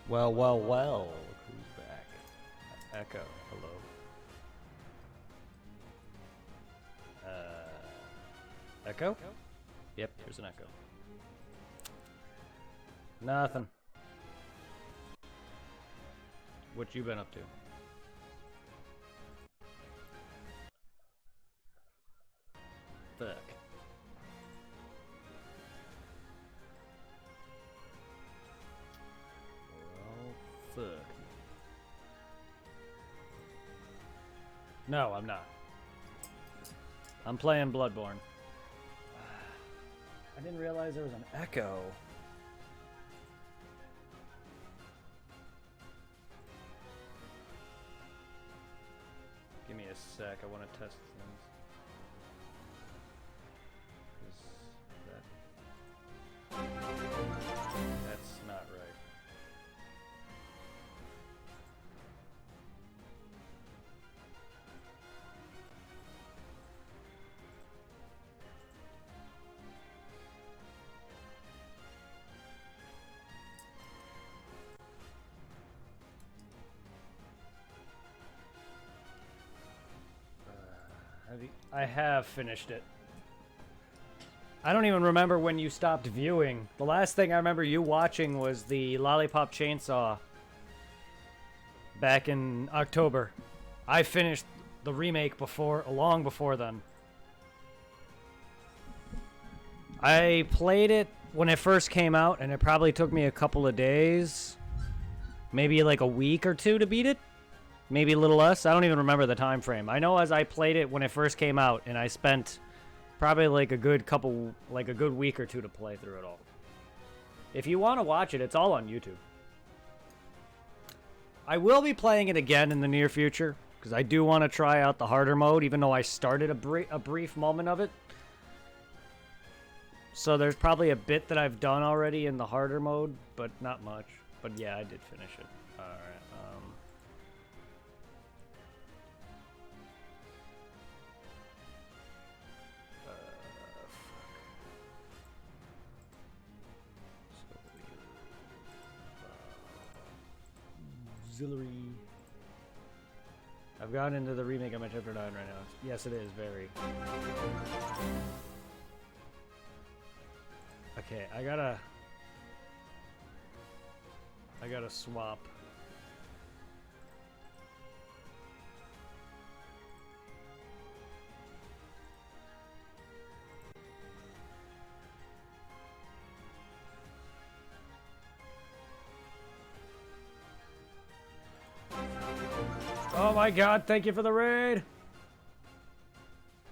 Well, well, well. Who's back? Echo. Hello. Echo? Yep, there's an echo. Nothing. What you been up to? Fuck. Well, fuck. No, I'm not. I'm playing Bloodborne. I didn't realize there was an echo. Give me a sec, I want to test things. That's not right. I have finished it. I don't even remember when you stopped viewing. The last thing I remember you watching was the Lollipop Chainsaw back in October. I finished the remake long before then. I played it when it first came out, and it probably took me a couple of days, maybe like a week or two to beat it. Maybe a little less. I don't even remember the time frame. I know as I played it when it first came out, and I spent probably like a good week or two to play through it all. If you want to watch it, it's all on YouTube. I will be playing it again in the near future, because I do want to try out the harder mode, even though I started a brief moment of it. So there's probably a bit that I've done already in the harder mode, but not much. But yeah, I did finish it. Alright, auxiliary. I've gotten into the remake of my chapter 9 right now. Yes, it is very. Okay, I gotta swap. Oh my god, thank you for the raid!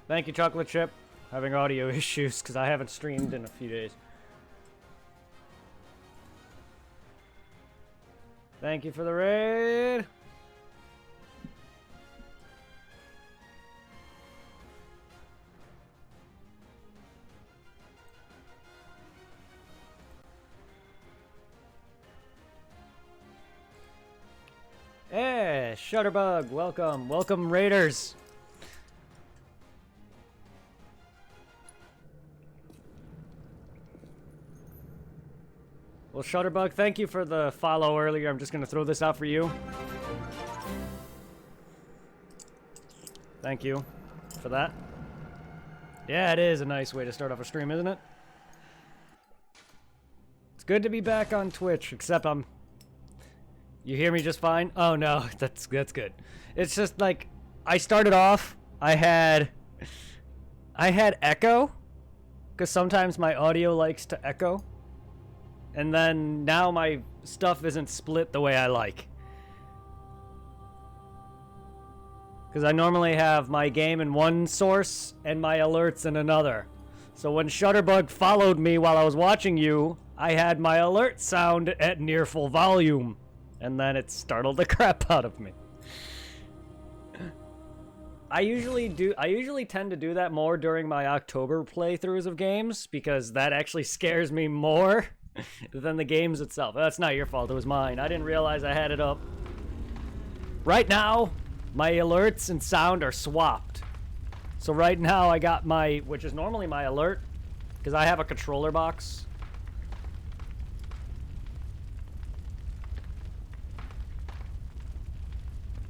Thank you, Chocolate Chip. Having audio issues because I haven't streamed in a few days. Thank you for the raid! Hey, Shutterbug, welcome. Welcome, Raiders. Well, Shutterbug, thank you for the follow earlier. I'm just going to throw this out for you. Thank you for that. Yeah, it is a nice way to start off a stream, isn't it? It's good to be back on Twitch, except You hear me just fine? Oh no, that's good. It's just like I started off, I had echo, because sometimes my audio likes to echo. And then now my stuff isn't split the way I like. Because I normally have my game in one source and my alerts in another. So when Shutterbug followed me while I was watching you, I had my alert sound at near full volume. And then it startled the crap out of me. I usually tend to do that more during my October playthroughs of games, because that actually scares me more than the games itself. That's not your fault, it was mine. I didn't realize I had it up. Right now, my alerts and sound are swapped. So right now I got which is normally my alert, because I have a controller box.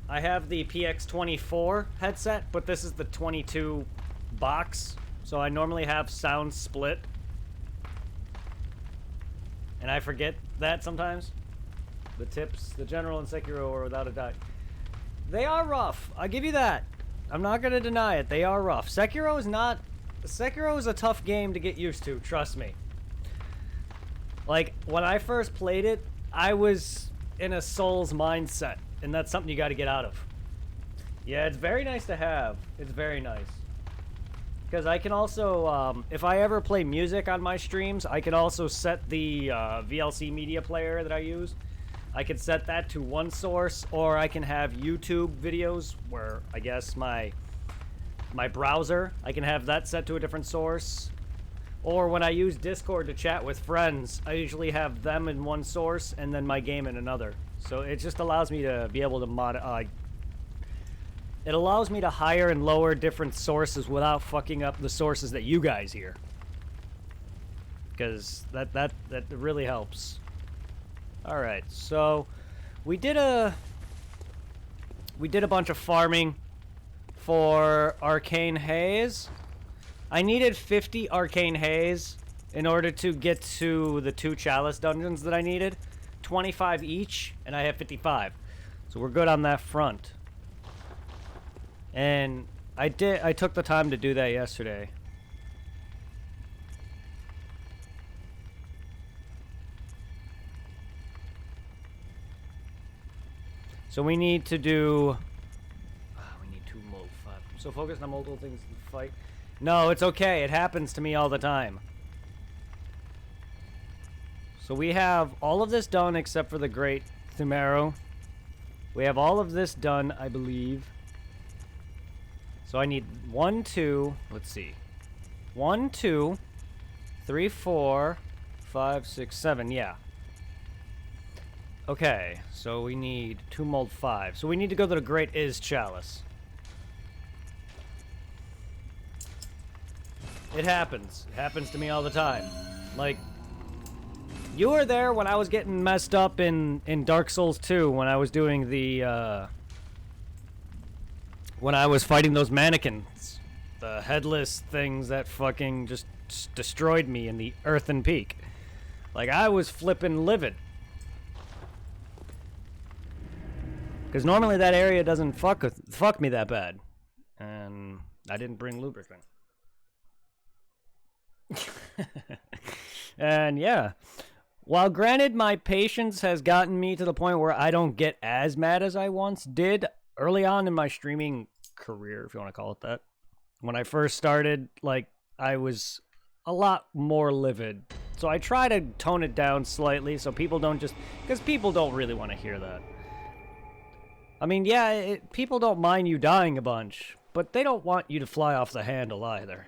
I have the PX24 headset, but this is the 22 box. So I normally have sound split. And I forget that sometimes. The tips, the General and Sekiro are without a doubt. They are rough. I'll give you that. I'm not going to deny it. They are rough. Sekiro is a tough game to get used to, trust me. Like, when I first played it, I was in a Souls mindset, and that's something you got to get out of. Yeah, it's very nice to have. It's very nice. Because I can also, if I ever play music on my streams, I can also set the VLC media player that I use. I can set that to one source, or I can have YouTube videos where, I guess, my browser, I can have that set to a different source. Or when I use Discord to chat with friends, I usually have them in one source and then my game in another. So it just allows me to be able to it allows me to higher and lower different sources without fucking up the sources that you guys hear. Because that really helps. Alright, so we did a bunch of farming for Arcane Haze. I needed 50 Arcane Haze in order to get to the 2 Chalice dungeons that I needed. 25 each, and I have 55. So we're good on that front. And I took the time to do that yesterday. So we need to do... we need 2 mul 5. I'm so focused on multiple things to fight. No, it's okay. It happens to me all the time. So we have all of this done except for the Great Thumero. We have all of this done, I believe. So I need 1, 2... Let's see. 1, 2, 3, 4, 5, 6, 7. Yeah. Okay, so we need 2 mold 5. So we need to go to the Great Is Chalice. It happens. It happens to me all the time. Like, you were there when I was getting messed up in Dark Souls 2 when I was doing the, when I was fighting those mannequins. The headless things that fucking just destroyed me in the Earthen Peak. Like, I was flippin' livid. Because normally that area doesn't fuck me that bad. And I didn't bring lubricant. And yeah. While granted my patience has gotten me to the point where I don't get as mad as I once did early on in my streaming career, if you want to call it that. When I first started, like, I was a lot more livid. So I try to tone it down slightly so people don't just... Because people don't really want to hear that. I mean, yeah, people don't mind you dying a bunch, but they don't want you to fly off the handle either.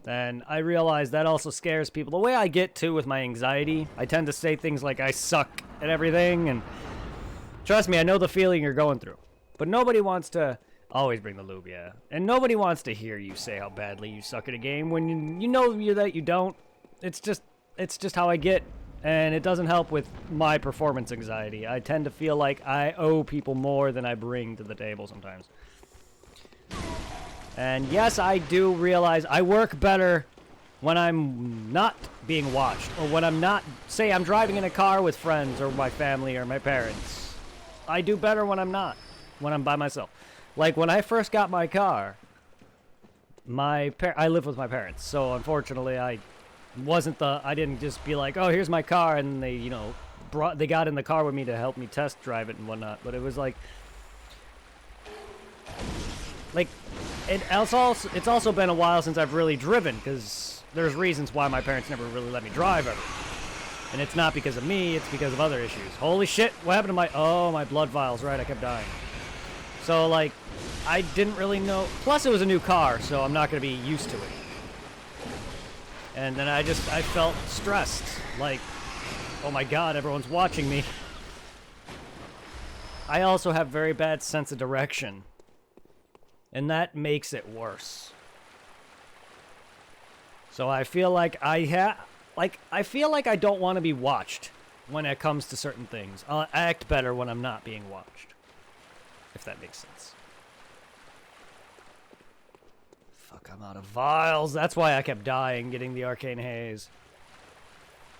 And I realize that also scares people. The way I get to with my anxiety, I tend to say things like I suck at everything, and trust me, I know the feeling you're going through. But nobody wants to always bring the lube, yeah. And nobody wants to hear you say how badly you suck at a game when you know that you don't. It's just how I get. And it doesn't help with my performance anxiety. I tend to feel like I owe people more than I bring to the table sometimes. And yes, I do realize I work better when I'm not being watched. Or when I'm not... Say I'm driving in a car with friends or my family or my parents. I do better when I'm not. When I'm by myself. Like when I first got my car, I live with my parents. So unfortunately, I didn't just be like, oh, here's my car, and they, you know, they got in the car with me to help me test drive it and whatnot. But it was like it's also been a while since I've really driven, because there's reasons why my parents never really let me drive ever. And it's not because of me, it's because of other issues. Holy shit, what happened to my blood vials, right, I kept dying. So, like, I didn't really know, plus it was a new car, so I'm not going to be used to it. And then I felt stressed. Like, oh my god, everyone's watching me. I also have very bad sense of direction. And that makes it worse. So I feel like I feel like I don't want to be watched when it comes to certain things. I'll act better when I'm not being watched. if that makes sense. Fuck, I'm out of vials. That's why I kept dying, getting the arcane haze.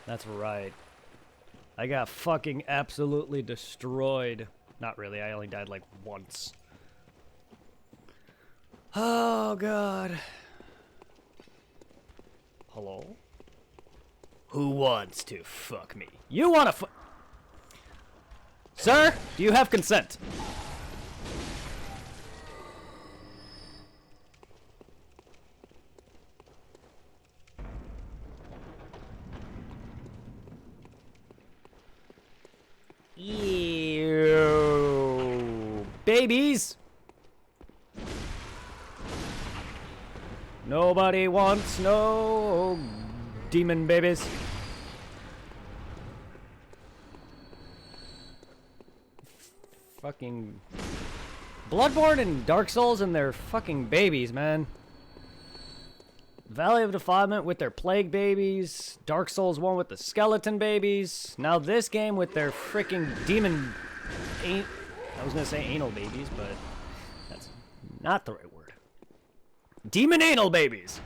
That's right. I got fucking absolutely destroyed. Not really, I only died like once. Oh, God. Hello? Who wants to fuck me? You wanna fuck? Sir, do you have consent? Ew. Babies. Nobody wants no demon babies. Fucking Bloodborne and Dark Souls and their fucking babies, man. Valley of Defilement with their plague babies. Dark Souls 1 with the skeleton babies. Now this game with their freaking demon... I was gonna say anal babies, but that's not the right word. Demon anal babies!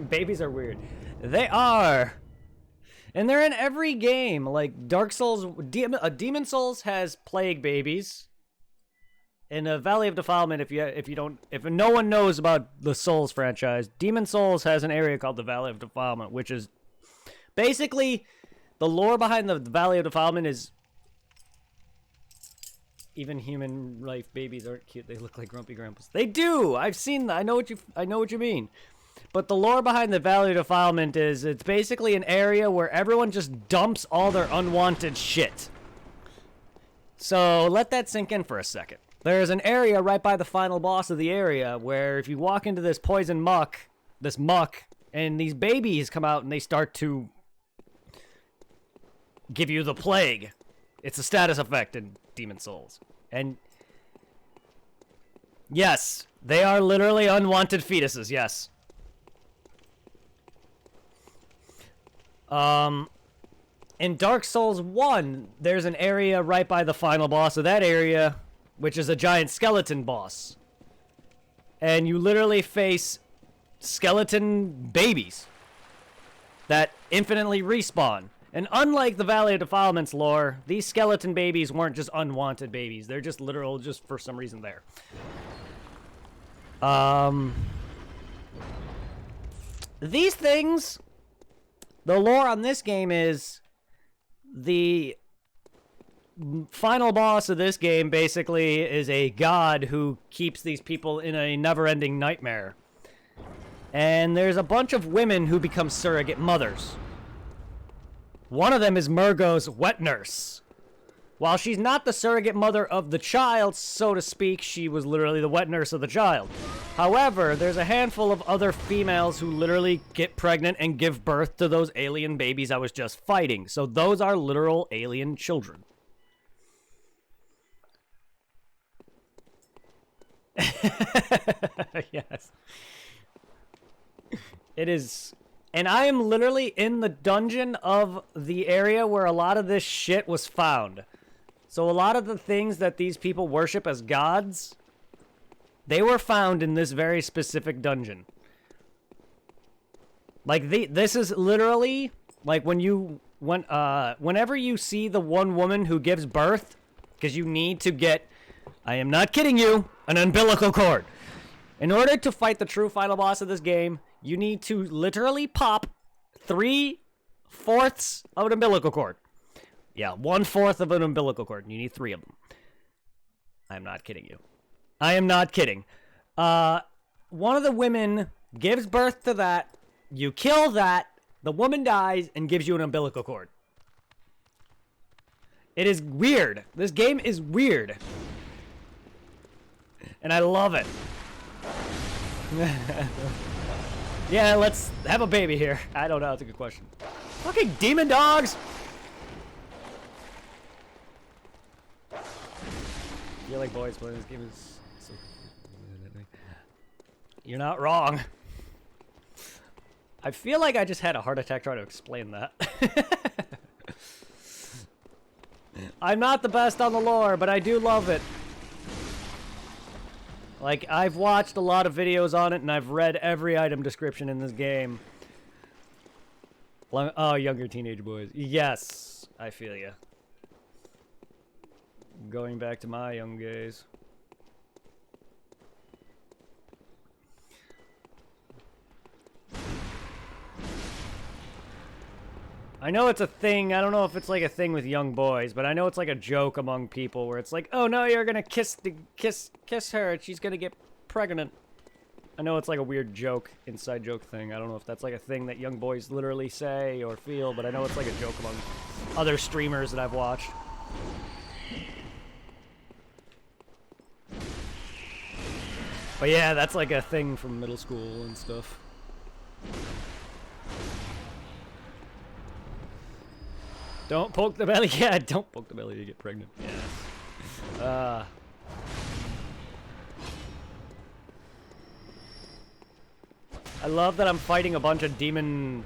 Babies are weird. They are! And they're in every game. Like, Dark Souls... Demon Souls has plague babies. In a Valley of Defilement, if no one knows about the Souls franchise, Demon Souls has an area called the Valley of Defilement, which is basically the lore behind the Valley of Defilement is even human life babies aren't cute. They look like grumpy grandpas. They do. I've seen that. I know what you mean. But the lore behind the Valley of Defilement is it's basically an area where everyone just dumps all their unwanted shit. So let that sink in for a second. There's an area right by the final boss of the area where if you walk into this poison muck, and these babies come out and they start to give you the plague. It's a status effect in Demon Souls. And yes, they are literally unwanted fetuses, yes. In Dark Souls 1, there's an area right by the final boss of that area, which is a giant skeleton boss. And you literally face skeleton babies that infinitely respawn. And unlike the Valley of Defilement's lore, these skeleton babies weren't just unwanted babies. They're just literal, just for some reason there. These things, the lore on this game is the final boss of this game basically is a god who keeps these people in a never-ending nightmare. And there's a bunch of women who become surrogate mothers. One of them is Murgo's wet nurse. While she's not the surrogate mother of the child, so to speak, she was literally the wet nurse of the child. However, there's a handful of other females who literally get pregnant and give birth to those alien babies I was just fighting. So those are literal alien children. Yes. It is. And I am literally in the dungeon of the area where a lot of this shit was found. So a lot of the things that these people worship as gods, they were found in this very specific dungeon. Like, this is literally, like, whenever you see the one woman who gives birth, because you need to get, I am not kidding you, an umbilical cord. In order to fight the true final boss of this game, you need to literally pop 3/4 of an umbilical cord. Yeah, 1/4 of an umbilical cord. You need 3 of them. I'm not kidding you. I am not kidding. One of the women gives birth to that. You kill that. The woman dies and gives you an umbilical cord. It is weird. This game is weird. And I love it. Yeah, let's have a baby here. I don't know. That's a good question. Fucking demon dogs! I feel like boys playing this game is so... You're not wrong. I feel like I just had a heart attack trying to explain that. I'm not the best on the lore, but I do love it. Like, I've watched a lot of videos on it, and I've read every item description in this game. Oh, younger teenage boys. Yes, I feel ya. Going back to my young days. I know it's a thing. I don't know if it's like a thing with young boys, but I know it's like a joke among people where it's like, oh no, you're gonna kiss her and she's gonna get pregnant. I know it's like a weird joke, inside joke thing. I don't know if that's like a thing that young boys literally say or feel, but I know it's like a joke among other streamers that I've watched. But yeah, that's like a thing from middle school and stuff. Don't poke the belly. Yeah, don't poke the belly to get pregnant. Yes. I love that I'm fighting a bunch of demon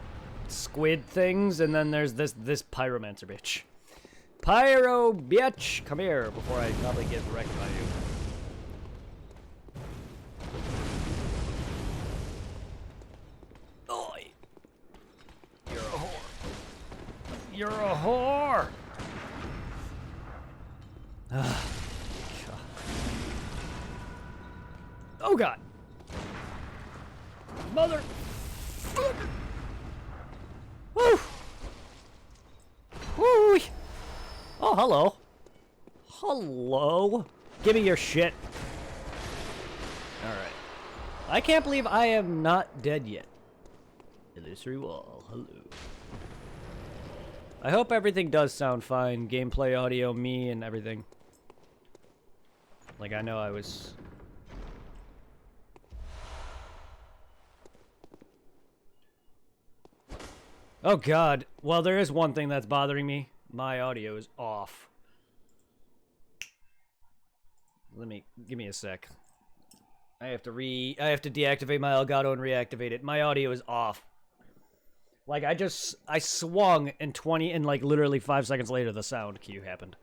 squid things, and then there's this pyromancer bitch. Pyro bitch! Come here before I probably get wrecked by you. Oi! You're a whore. You're a whore! Oh god! Mother! Woo! Woo! Oh, hello. Hello? Give me your shit. Alright. I can't believe I am not dead yet. Illusory wall. Hello. I hope everything does sound fine. Gameplay, audio, me, and everything. Like, I know I was... Oh god. Well, there is one thing that's bothering me. My audio is off. Give me a sec. I have to deactivate my Elgato and reactivate it. My audio is off. Like, I swung and like literally 5 seconds later the sound cue happened.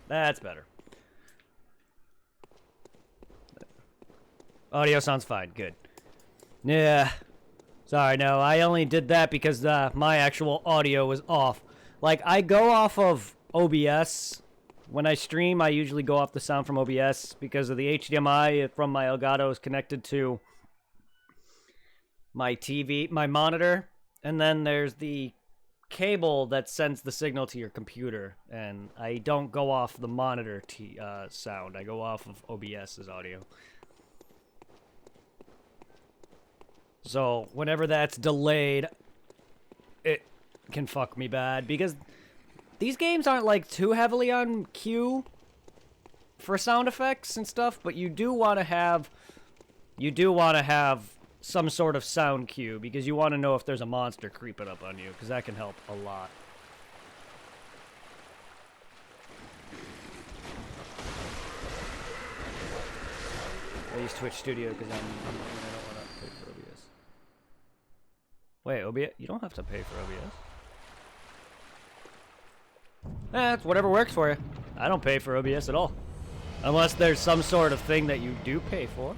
That's better. Audio sounds fine. Good. Yeah. Sorry, no. I only did that because my actual audio was off. Like, I go off of OBS. When I stream, I usually go off the sound from OBS because of the HDMI from my Elgato is connected to my TV, my monitor. And then there's the cable that sends the signal to your computer. And I don't go off the monitor sound. I go off of OBS's audio. So, whenever that's delayed, it can fuck me bad, because these games aren't, like, too heavily on cue for sound effects and stuff, but you do want to have some sort of sound cue, because you want to know if there's a monster creeping up on you, because that can help a lot. I use Twitch Studio because I don't want to pay for OBS. Wait, OBS? You don't have to pay for OBS. It's whatever works for you. I don't pay for OBS at all. Unless there's some sort of thing that you do pay for.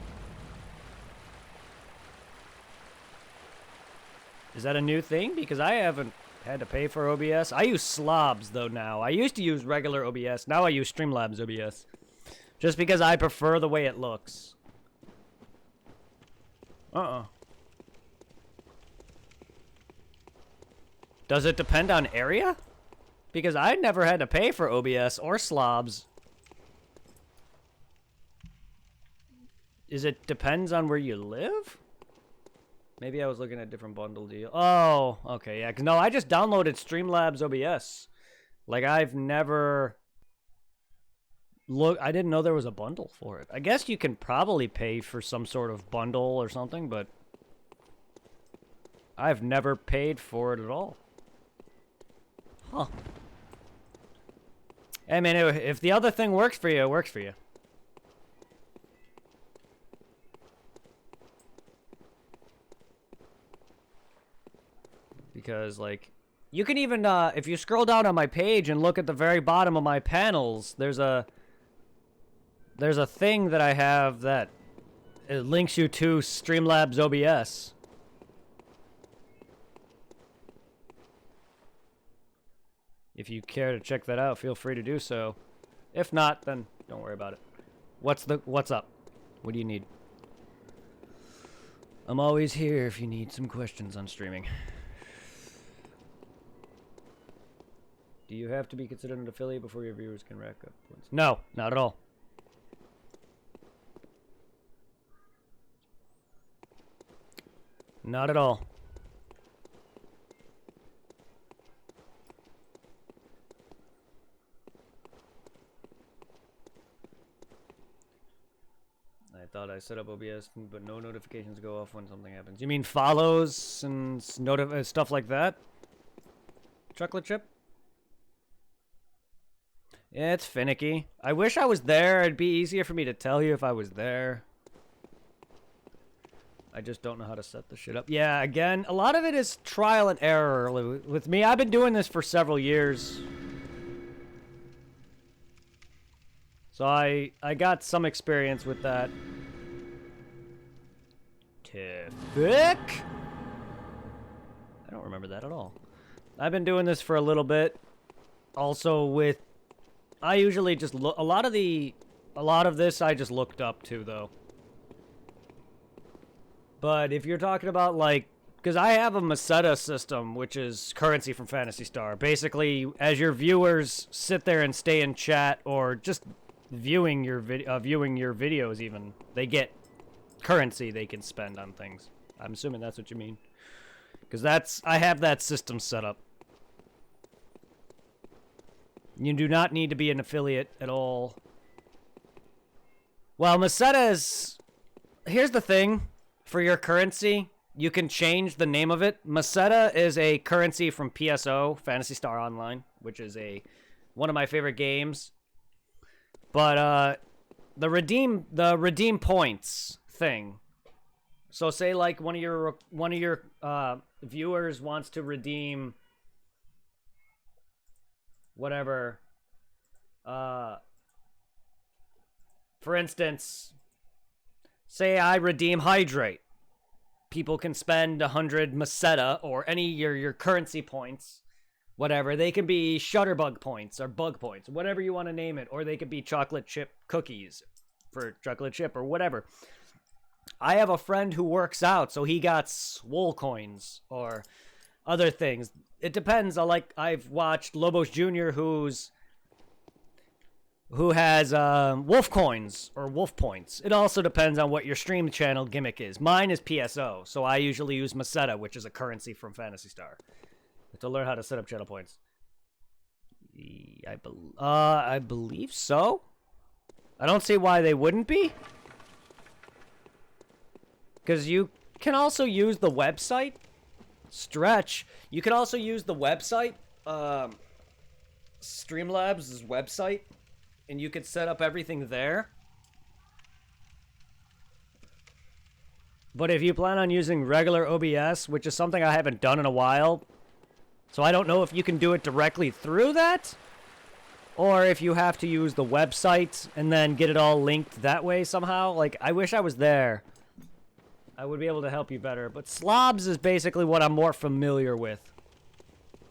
Is that a new thing? Because I haven't had to pay for OBS. I use Slobs, though, now. I used to use regular OBS. Now I use Streamlabs OBS. Just because I prefer the way it looks. Does it depend on area? Because I never had to pay for OBS or Slobs. Is it depends on where you live? Maybe I was looking at a different bundle deal. Oh, okay, yeah. 'Cause no, I just downloaded Streamlabs OBS. Like, I've never... I didn't know there was a bundle for it. I guess you can probably pay for some sort of bundle or something, but... I've never paid for it at all. Huh. I mean, if the other thing works for you, it works for you. because, like, you can even, if you scroll down on my page and look at the very bottom of my panels, there's a thing that I have that it links you to Streamlabs OBS. If you care to check that out, feel free to do so. If not, then don't worry about it. What's up? What do you need? I'm always here if you need some questions on streaming. Do you have to be considered an affiliate before your viewers can rack up points? No, not at all. Not at all. I thought I set up OBS, but no notifications go off when something happens. You mean follows and stuff like that? Chocolate chip? Yeah, it's finicky. I wish I was there. It'd be easier for me to tell you if I was there. I just don't know how to set the shit up. Yeah, again, a lot of it is trial and error with me. I've been doing this for several years. So I got some experience with that. Tiffic? I don't remember that at all. I've been doing this for a little bit. Also with... I usually just look... A lot of this I just looked up to, though. But if you're talking about, like... Because I have a Meseta system, which is currency from Phantasy Star. Basically, as your viewers sit there and stay in chat, or just viewing your videos even, they get currency they can spend on things. I'm assuming that's what you mean. Because I have that system set up. You do not need to be an affiliate at all. Well, Meseta is... Here's the thing. For your currency, you can change the name of it. Meseta is a currency from PSO, Phantasy Star Online, which is one of my favorite games. But the redeem points thing. So say like one of your viewers wants to redeem whatever. For instance, say I redeem Hydrate. People can spend 100 Meseta or any your currency points, whatever. They can be Shutterbug points or Bug points, whatever you want to name it, or they could be chocolate chip cookies for chocolate chip or whatever. I have a friend who works out, so he got swole coins or other things. It depends. I've watched Lobos Jr. who has wolf coins or wolf points. It also depends on what your stream channel gimmick is. Mine is PSO, so I usually use Meseta, which is a currency from Phantasy Star, to learn how to set up channel points. I believe so. I don't see why they wouldn't be. Because you can also use the website. Stretch. You can also use the website. Streamlabs' website. And you could set up everything there. But if you plan on using regular OBS, which is something I haven't done in a while, so I don't know if you can do it directly through that, or if you have to use the website and then get it all linked that way somehow. Like, I wish I was there. I would be able to help you better. But Slobs is basically what I'm more familiar with.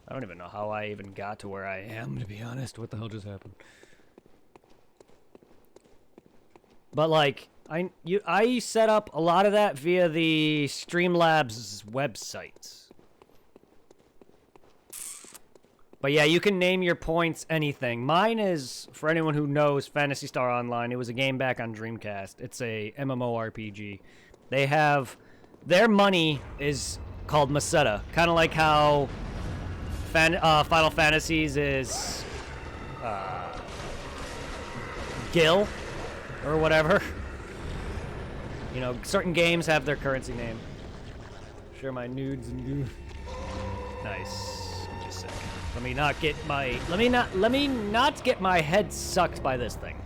I don't even know how I even got to where I am, to be honest. What the hell just happened? But, like, I set up a lot of that via the Streamlabs website. But yeah, you can name your points anything. Mine is, for anyone who knows Phantasy Star Online, it was a game back on Dreamcast. It's a MMORPG. They have... Their money is called Meseta. Kind of like how Final Fantasies is... Gil. Or whatever. You know, certain games have their currency name. Share my nudes and goo. Nice. Just a sec. Let me not get my head sucked by this thing.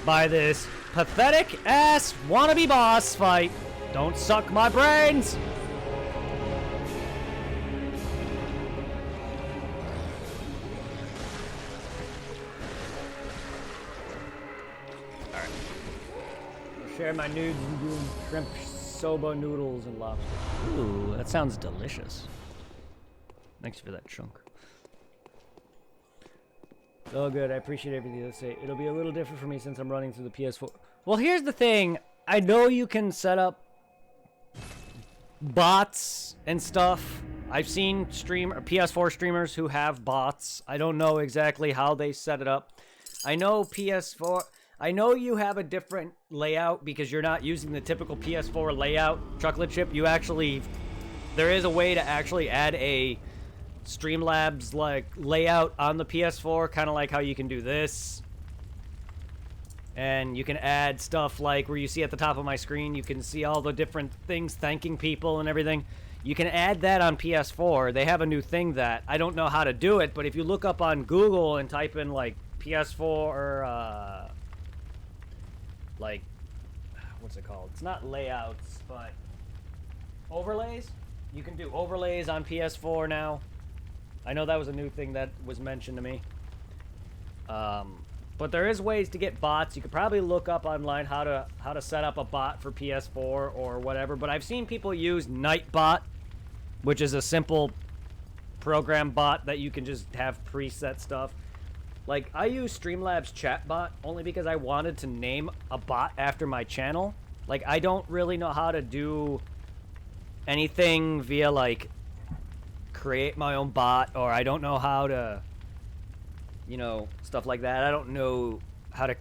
By this pathetic ass wannabe boss fight. Don't suck my brains. Share my nudes and doing shrimp soba noodles and lobster. Ooh, that sounds delicious. Thanks for that chunk. Oh, good. I appreciate everything you say. It'll be a little different for me since I'm running through the PS4. Well, here's the thing. I know you can set up bots and stuff. I've seen PS4 streamers who have bots. I don't know exactly how they set it up. I know PS4... I know you have a different layout because you're not using the typical PS4 layout, Chocolate Chip. You actually... There is a way to actually add a Streamlabs like layout on the PS4, kind of like how you can do this. And you can add stuff like where you see at the top of my screen, you can see all the different things thanking people and everything. You can add that on PS4. They have a new thing that I don't know how to do it, but if you look up on Google and type in like PS4 or like what's it called? It's not layouts, but overlays. You can do overlays on PS4 now. I know that was a new thing that was mentioned to me. But there is ways to get bots. You could probably look up online how to set up a bot for PS4 or whatever. But I've seen people use Nightbot, which is a simple program bot that you can just have preset stuff. Like, I use Streamlabs chatbot only because I wanted to name a bot after my channel. Like, I don't really know how to do anything via, like, create my own bot, or I don't know how to, you know, stuff like that. I don't know how to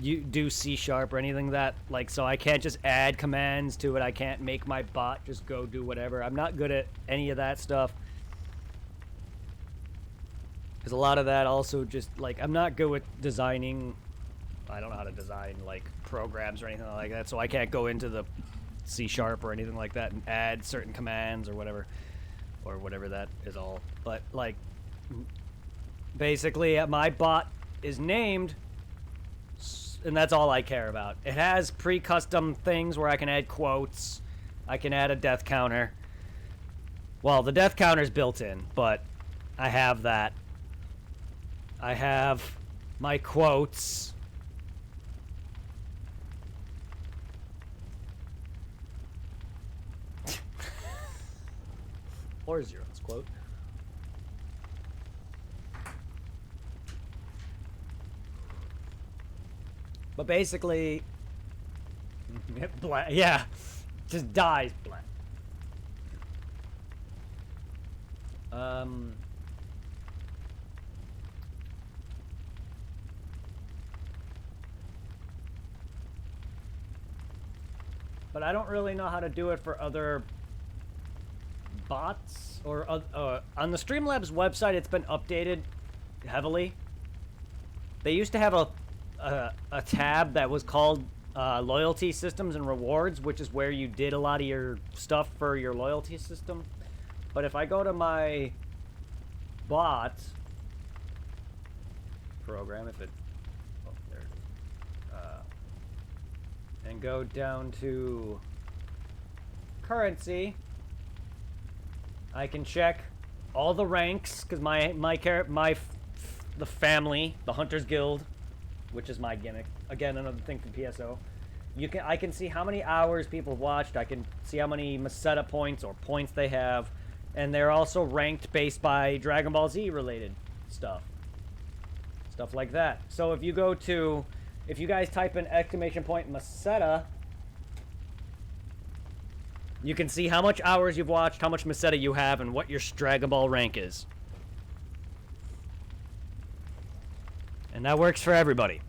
do C# or anything that, like, so I can't just add commands to it. I can't make my bot just go do whatever. I'm not good at any of that stuff. Because a lot of that also just, like, I'm not good with designing. I don't know how to design, like, programs or anything like that, so I can't go into the C# or anything like that and add certain commands or whatever that is all. But, like, basically, my bot is named, and that's all I care about. It has pre-custom things where I can add quotes. I can add a death counter. Well, the death counter's built in, but I have that. I have my quotes. Or Zero's quote. But basically, yeah, just dies black. But I don't really know how to do it for other bots or on the Streamlabs website. It's been updated heavily. They used to have a tab that was called loyalty systems and rewards, which is where you did a lot of your stuff for your loyalty system. But if I go to my bot program, if it, oh, there it is, and go down to currency, I can check all the ranks because the family, the Hunters Guild, which is my gimmick. Again, another thing from PSO. I can see how many hours people have watched. I can see how many Meseta points or points they have, and they're also ranked based by Dragon Ball Z related stuff like that. So if you guys type in exclamation point Meseta, you can see how much hours you've watched, how much Meseta you have, and what your Dragon Ball rank is. And that works for everybody.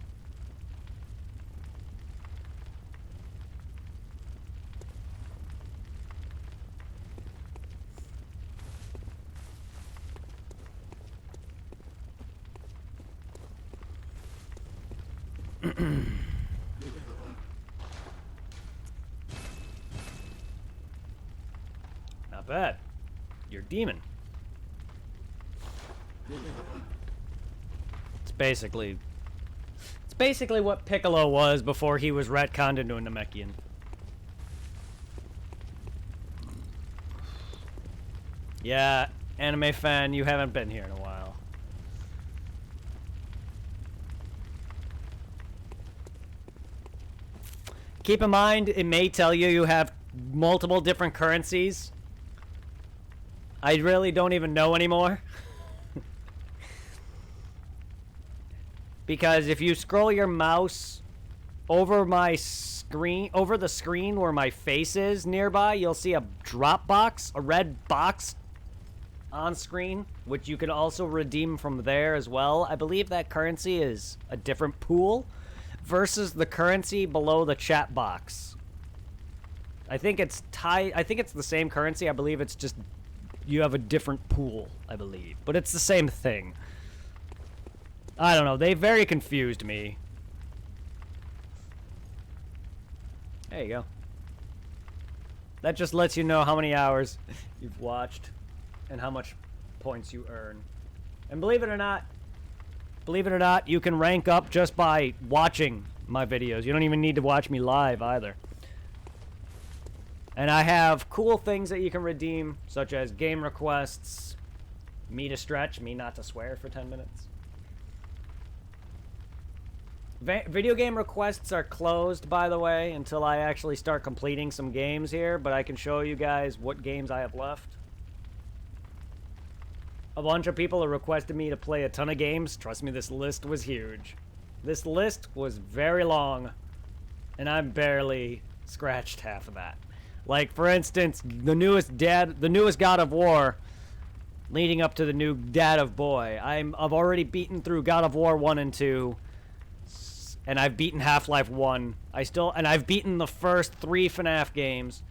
Not bad. You're a demon. It's basically what Piccolo was before he was retconned into a Namekian. Yeah, anime fan, you haven't been here in a while. Keep in mind, it may tell you you have multiple different currencies. I really don't even know anymore. Because if you scroll your mouse over my screen, over the screen where my face is nearby, you'll see a drop box, a red box on screen, which you can also redeem from there as well. I believe that currency is a different pool versus the currency below the chat box. I think it's the same currency. I believe it's just you have a different pool, I believe. But it's the same thing. I don't know. They very confused me. There you go. That just lets you know how many hours you've watched and how much points you earn. And believe it or not, you can rank up just by watching my videos. You don't even need to watch me live either. And I have cool things that you can redeem, such as game requests, me to stretch, me not to swear for 10 minutes. Video game requests are closed, by the way, until I actually start completing some games here, but I can show you guys what games I have left. A bunch of people have requested me to play a ton of games. Trust me, this list was huge. This list was very long, and I barely scratched half of that. Like, for instance, the newest God of War, leading up to the new Dad of Boy. I've already beaten through God of War 1 and 2, and I've beaten Half-Life 1. And I've beaten the first 3 FNAF games,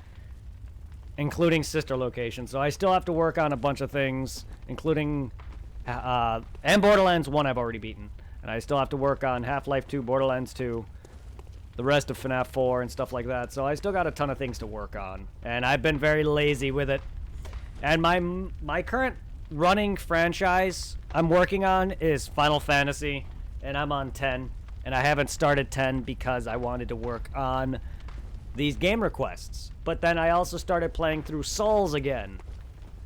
including Sister Location. So I still have to work on a bunch of things, including and Borderlands 1 I've already beaten. And I still have to work on Half-Life 2, Borderlands 2, the rest of FNAF 4 and stuff like that. So I still got a ton of things to work on. And I've been very lazy with it. And my current running franchise I'm working on is Final Fantasy, and I'm on 10. And I haven't started 10 because I wanted to work on these game requests. But then I also started playing through Souls again.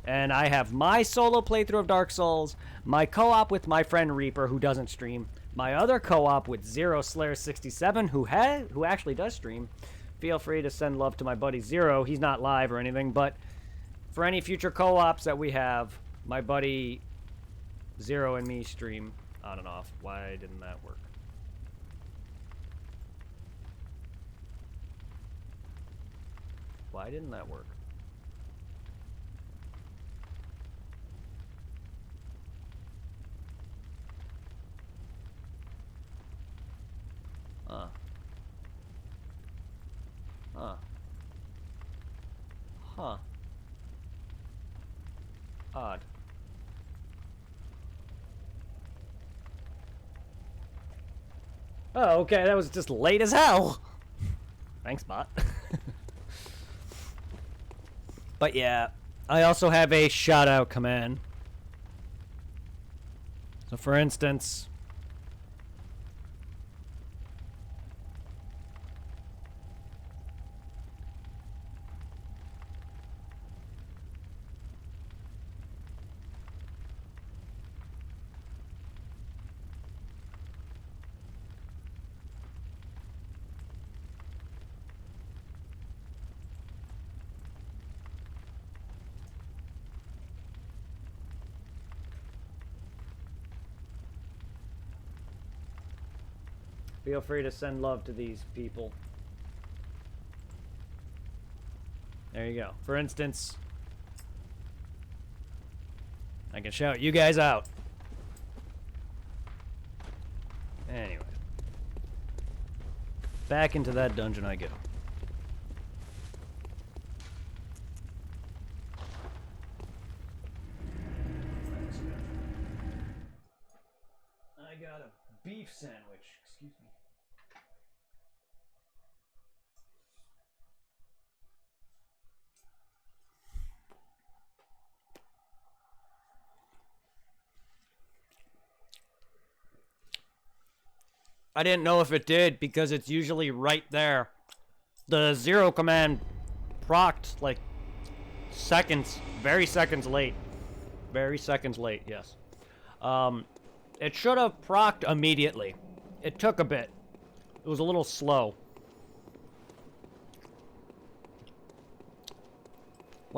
And I have my solo playthrough of Dark Souls, my co-op with my friend Reaper, who doesn't stream, my other co-op with Zero Slayer 67, who actually does stream. Feel free to send love to my buddy Zero. He's not live or anything, but for any future co-ops that we have, my buddy Zero and me stream on and off. Why didn't that work? Why didn't that work? Odd. Oh, okay, that was just late as hell. Thanks, bot. But yeah, I also have a shout-out command. So for instance, feel free to send love to these people. There you go. For instance, I can shout you guys out. Anyway. Back into that dungeon I go. I got a beef sandwich. Excuse me. I didn't know if it did because it's usually right there. The Zero command procced like seconds, very seconds late. Very seconds late, yes. It should have procced immediately. It took a bit. It was a little slow.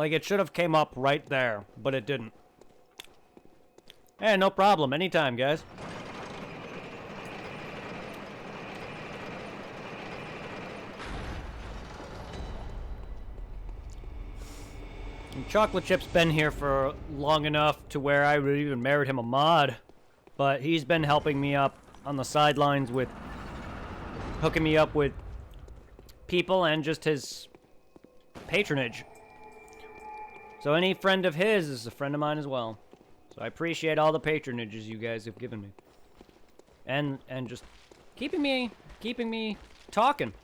Like, it should have came up right there, but it didn't. Hey, no problem. Anytime, guys. And Chocolate Chip's been here for long enough to where I would even merit him a mod. But he's been helping me up on the sidelines with hooking me up with people and just his patronage. So any friend of his is a friend of mine as well. So I appreciate all the patronages you guys have given me. And just keeping me talking.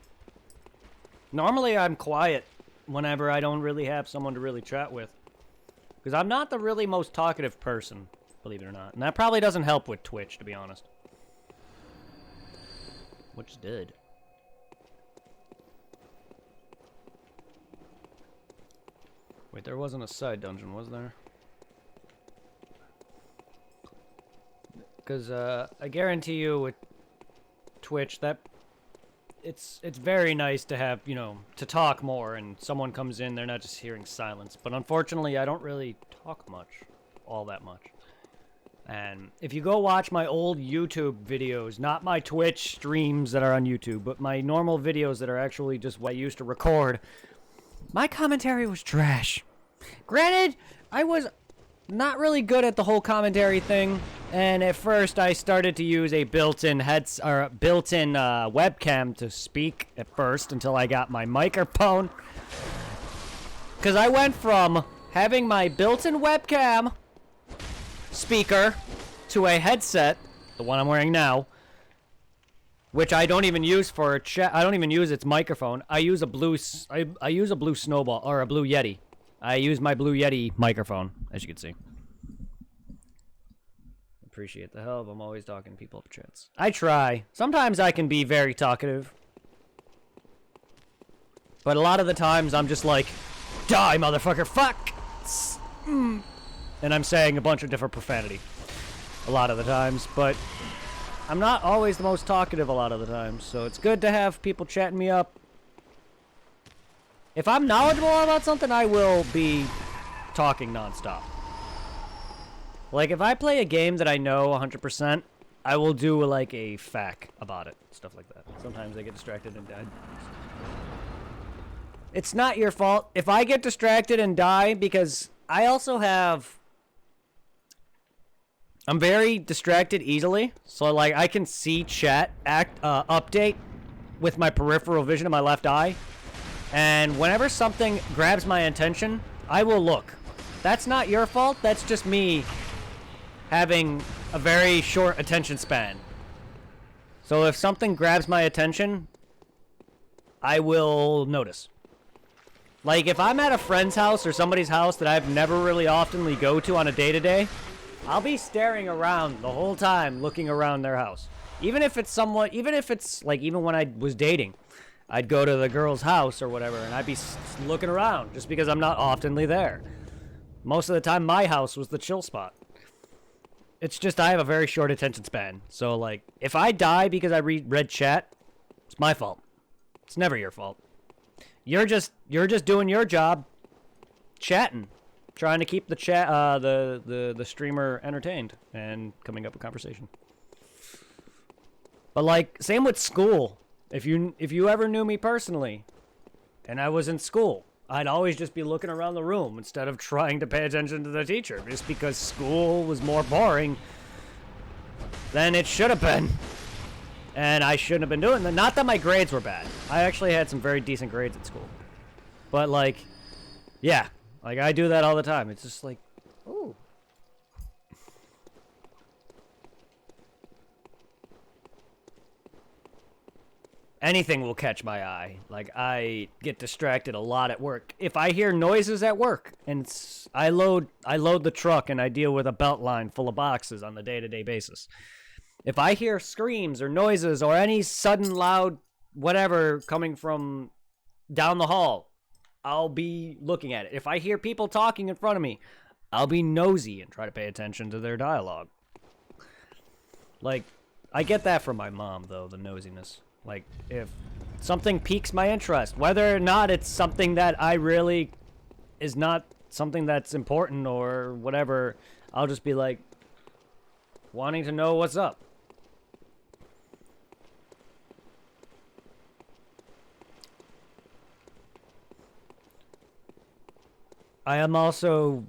Normally I'm quiet whenever I don't really have someone to really chat with. Because I'm not the really most talkative person, believe it or not. And that probably doesn't help with Twitch, to be honest. Which did. Wait, there wasn't a side dungeon, was there? Because I guarantee you with Twitch that it's very nice to have, you know, to talk more, and someone comes in, they're not just hearing silence. But unfortunately, I don't really talk much, all that much. And if you go watch my old YouTube videos, not my Twitch streams that are on YouTube, but my normal videos that are actually just what I used to record, my commentary was trash. Granted, I was not really good at the whole commentary thing, and at first I started to use a built-in webcam to speak at first until I got my microphone. Because I went from having my built-in webcam speaker to a headset, the one I'm wearing now, which I don't even use for chat. I don't even use its microphone. I use a blue snowball or a blue Yeti. I use my Blue Yeti microphone, as you can see. Appreciate the help. I'm always talking to people up chats. I try. Sometimes I can be very talkative. But a lot of the times I'm just like, die, motherfucker, fuck! And I'm saying a bunch of different profanity. A lot of the times, but I'm not always the most talkative a lot of the times, so it's good to have people chatting me up. If I'm knowledgeable about something, I will be talking nonstop. Like, if I play a game that I know 100%, I will do, like, a FAQ about it. Stuff like that. Sometimes I get distracted and die. It's not your fault. If I get distracted and die, because I also have... I'm very distracted easily. So, like, I can see chat update with my peripheral vision in my left eye. And whenever something grabs my attention, I will look. That's not your fault. That's just me having a very short attention span. So if something grabs my attention, I will notice. Like, if I'm at a friend's house or somebody's house that I've never really oftenly go to on a day-to-day, I'll be staring around the whole time, looking around their house. Even if it's like, even when I was dating, I'd go to the girl's house or whatever, and I'd be looking around just because I'm not oftenly there. Most of the time, my house was the chill spot. It's just I have a very short attention span. So, like, if I die because I read chat, it's my fault. It's never your fault. You're just doing your job, chatting, trying to keep the chat, the streamer entertained and coming up with conversation. But like, same with school. If you ever knew me personally, and I was in school, I'd always just be looking around the room instead of trying to pay attention to the teacher, just because school was more boring than it should have been. And I shouldn't have been doing that. Not that my grades were bad. I actually had some very decent grades at school. But like, yeah, like I do that all the time. It's just like, ooh. Anything will catch my eye. Like, I get distracted a lot at work. If I hear noises at work, and I load the truck and I deal with a belt line full of boxes on the day-to-day basis. If I hear screams or noises or any sudden loud whatever coming from down the hall, I'll be looking at it. If I hear people talking in front of me, I'll be nosy and try to pay attention to their dialogue. Like, I get that from my mom, though, the nosiness. Like, if something piques my interest, whether or not it's something that I really is not something that's important or whatever, I'll just be like, wanting to know what's up. I am also...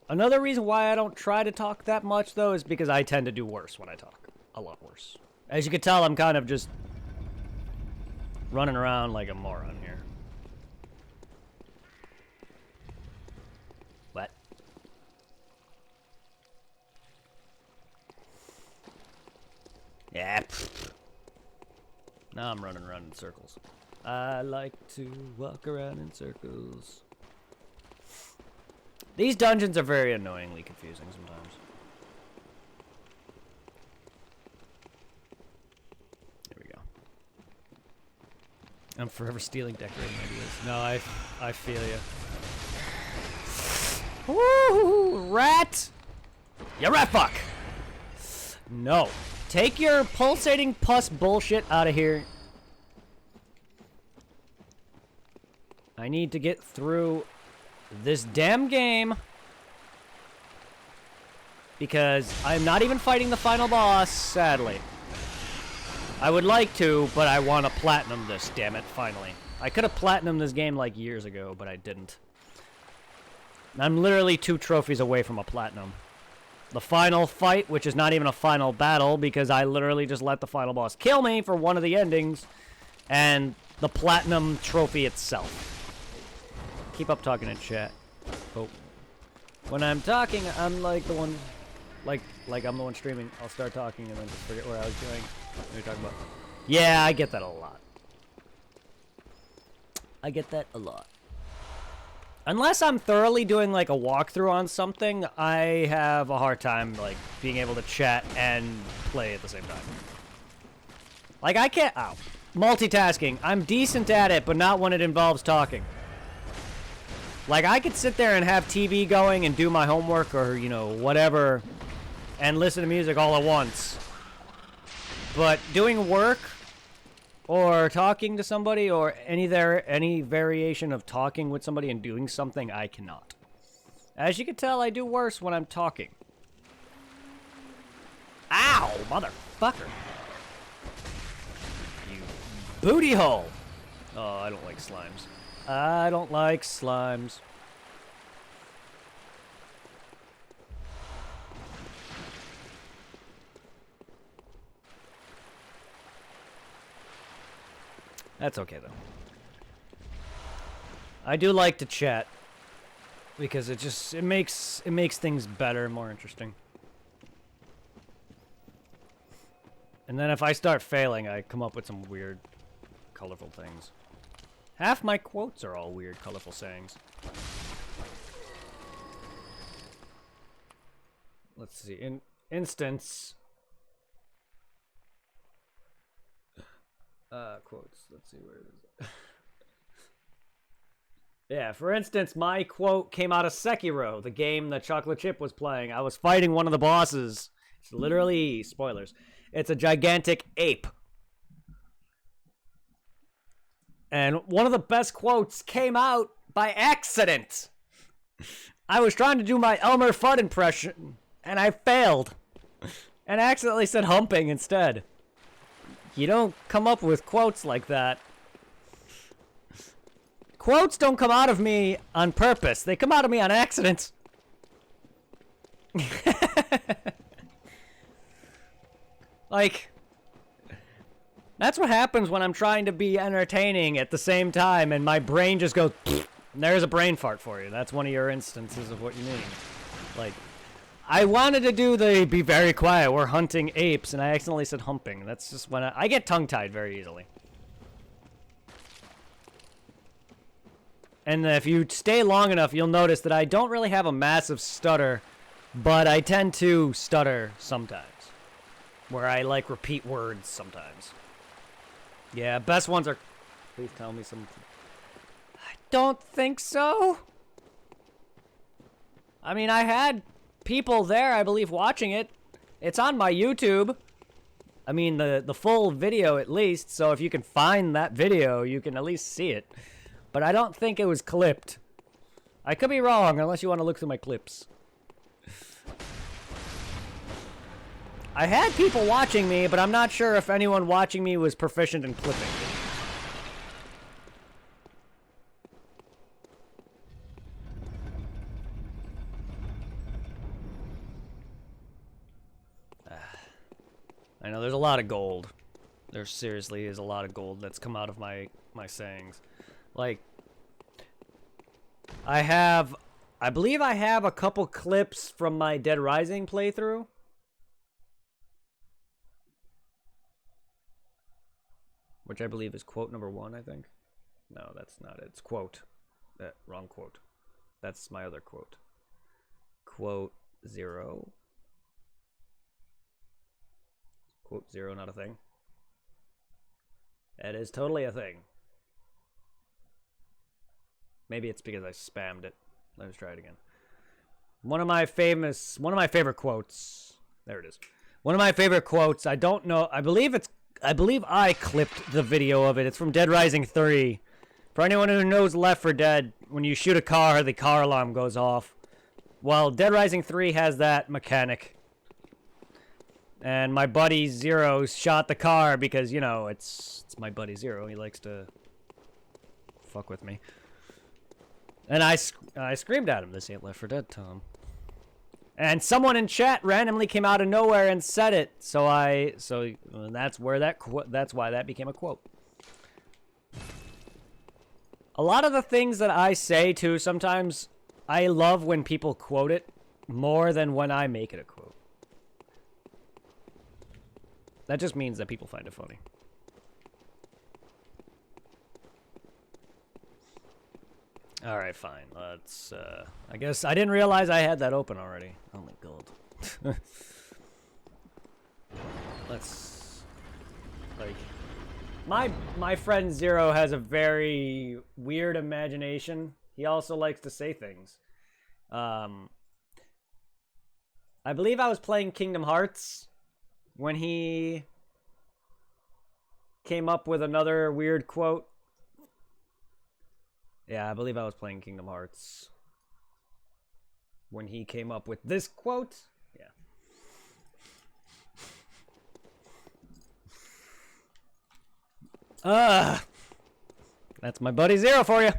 Another reason why I don't try to talk that much, though, is because I tend to do worse when I talk. A lot worse. As you can tell, I'm kind of just running around like a moron here. What? Yeah. Now I'm running around in circles. I like to walk around in circles. These dungeons are very annoyingly confusing sometimes. There we go. I'm forever stealing decorating ideas. No, I feel you. Woo! Rat! You rat fuck! No. Take your pulsating pus bullshit out of here. I need to get through this damn game because I'm not even fighting the final boss, sadly. I would like to, but I want to platinum this, damn it, finally. I could have platinumed this game like years ago, but I didn't. I'm literally 2 trophies away from a platinum. The final fight, which is not even a final battle because I literally just let the final boss kill me for one of the endings, and the platinum trophy itself. Keep up talking in chat. Oh. When I'm talking, I'm like the one, like I'm the one streaming. I'll start talking and then just forget where I was going. What are you talking about? Yeah, I get that a lot. I get that a lot. Unless I'm thoroughly doing like a walkthrough on something, I have a hard time like being able to chat and play at the same time. Like I can't, ow. Multitasking. I'm decent at it, but not when it involves talking. Like, I could sit there and have TV going and do my homework or, you know, whatever, and listen to music all at once. But doing work or talking to somebody or any variation of talking with somebody and doing something, I cannot. As you can tell, I do worse when I'm talking. Ow, motherfucker. You booty hole. Oh, I don't like slimes. I don't like slimes. That's okay, though. I do like to chat because it makes things better, more interesting. And then if I start failing, I come up with some weird, colorful things. Half my quotes are all weird, colorful sayings. Let's see. In instance, quotes. Let's see, where is it? Yeah, for instance, my quote came out of Sekiro, the game that Chocolate Chip was playing. I was fighting one of the bosses. It's literally, spoilers, it's a gigantic ape. And one of the best quotes came out by accident. I was trying to do my Elmer Fudd impression, and I failed. And accidentally said humping instead. You don't come up with quotes like that. Quotes don't come out of me on purpose. They come out of me on accident. Like... That's what happens when I'm trying to be entertaining at the same time and my brain just goes, there's a brain fart for you. That's one of your instances of what you mean. Like, I wanted to do the be very quiet, we're hunting apes, and I accidentally said humping. That's just when I get tongue-tied very easily. And if you stay long enough, you'll notice that I don't really have a massive stutter, but I tend to stutter sometimes. Where I, like, repeat words sometimes. Yeah, best ones are... Please tell me something. I don't think so. I mean, I had people there, I believe, watching it. It's on my YouTube. I mean, the full video, at least. So if you can find that video, you can at least see it. But I don't think it was clipped. I could be wrong, unless you want to look through my clips. I had people watching me, but I'm not sure if anyone watching me was proficient in clipping. I know there's a lot of gold. There seriously is a lot of gold that's come out of my sayings. Like, I believe I have a couple clips from my Dead Rising playthrough. Which I believe is quote number 1, I think. No, that's not it. It's quote. Wrong quote. That's my other quote. Quote 0. Quote 0, not a thing. It is totally a thing. Maybe it's because I spammed it. Let's try it again. One of my favorite quotes. There it is. One of my favorite quotes. I don't know. I believe I clipped the video of it. It's from Dead Rising 3. For anyone who knows Left 4 Dead, when you shoot a car, the car alarm goes off. Well, Dead Rising 3 has that mechanic. And my buddy Zero shot the car because, you know, it's my buddy Zero. He likes to fuck with me. And I screamed at him, "This ain't Left 4 Dead, Tom." And someone in chat randomly came out of nowhere and said it. So that's where that's why that became a quote. A lot of the things that I say too, sometimes I love when people quote it more than when I make it a quote. That just means that people find it funny. All right, fine. Let's, I guess I didn't realize I had that open already. Oh my god. Let's, like, my friend Zero has a very weird imagination. He also likes to say things. I believe I was playing Kingdom Hearts when he came up with another weird quote. Yeah, I believe I was playing Kingdom Hearts when he came up with this quote. Yeah. That's my buddy Zero for you.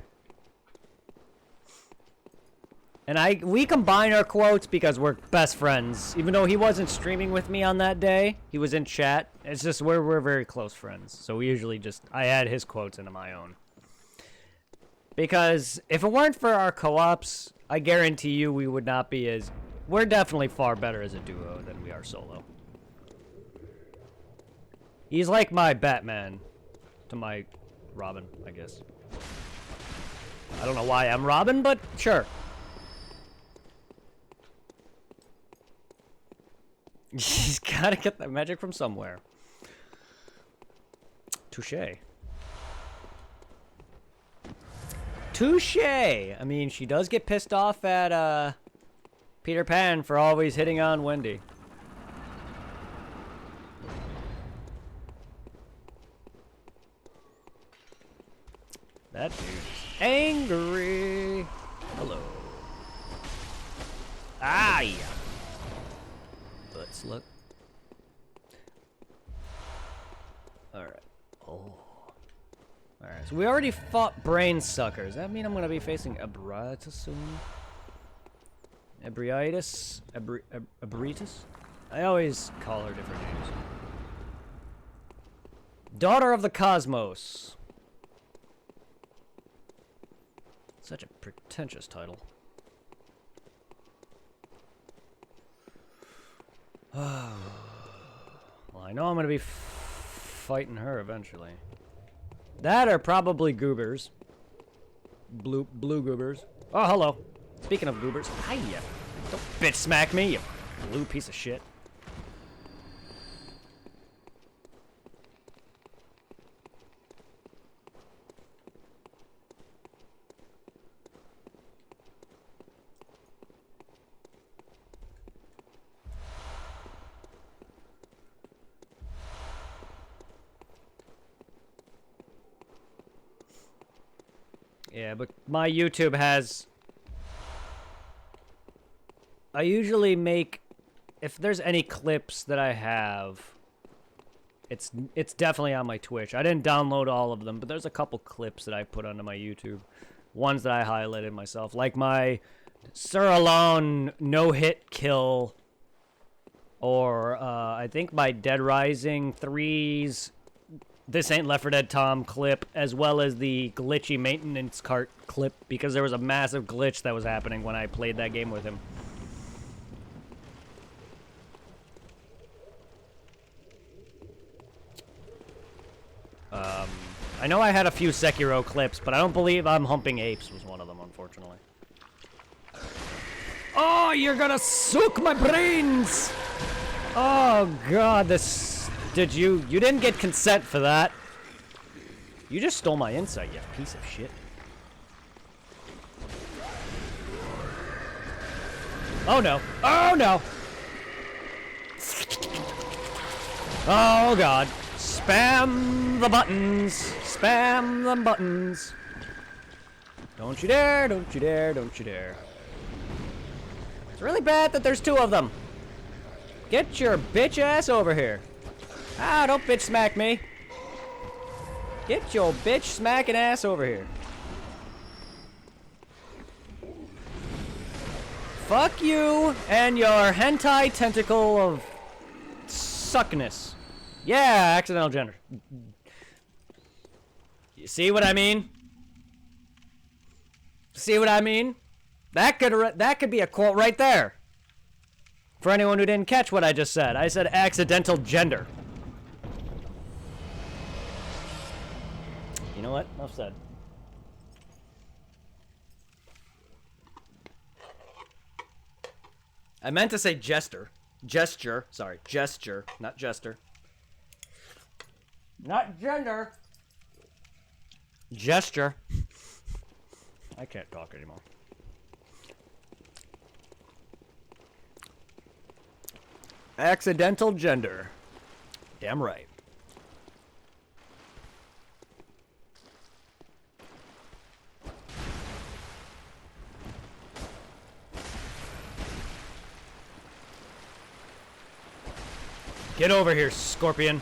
And we combine our quotes because we're best friends. Even though he wasn't streaming with me on that day, he was in chat. It's just we're very close friends. So we usually I add his quotes into my own. Because if it weren't for our co-ops, I guarantee you we would not be as... We're definitely far better as a duo than we are solo. He's like my Batman to my Robin, I guess. I don't know why I'm Robin, but sure. He's gotta get that magic from somewhere. Touché. Touché! I mean, she does get pissed off at, Peter Pan for always hitting on Wendy. That dude's angry. Hello. Ah, yeah. Let's look. Alright. Oh. Alright, so we already fought Brain Sucker. Does that mean I'm gonna be facing Ebriatus soon? Ebriatus? Ebriatus? I always call her different names. Daughter of the Cosmos. Such a pretentious title. Well, I know I'm gonna be fighting her eventually. That are probably goobers. Blue goobers. Oh, hello. Speaking of goobers, hiya. Don't bitch smack me, you blue piece of shit. Yeah, but my YouTube has I usually make, if there's any clips that I have, it's definitely on my Twitch. I didn't download all of them, but there's a couple clips that I put onto my YouTube. Ones that I highlighted myself, like my Suralon no-hit kill, or I think my Dead Rising 3's This Ain't Left 4 Dead Tom clip, as well as the glitchy maintenance cart clip, because there was a massive glitch that was happening when I played that game with him. I know I had a few Sekiro clips, but I don't believe I'm Humping Apes was one of them, unfortunately. Oh, you're gonna soak my brains! Oh, God, this... You didn't get consent for that. You just stole my insight, you piece of shit. Oh, no. Oh, no! Oh, God. Spam the buttons! Spam the buttons! Don't you dare, don't you dare, don't you dare. It's really bad that there's two of them. Get your bitch ass over here. Ah, don't bitch smack me. Get your bitch smacking ass over here. Fuck you and your hentai tentacle of suckness. Yeah, accidental gender. You see what I mean? See what I mean? That could be a quote right there. For anyone who didn't catch what I just said, I said accidental gender. You know what? Enough said. I meant to say jester. Gesture. Sorry. Gesture. Not jester. Not gender. Gesture. I can't talk anymore. Accidental gender. Damn right. Get over here, Scorpion.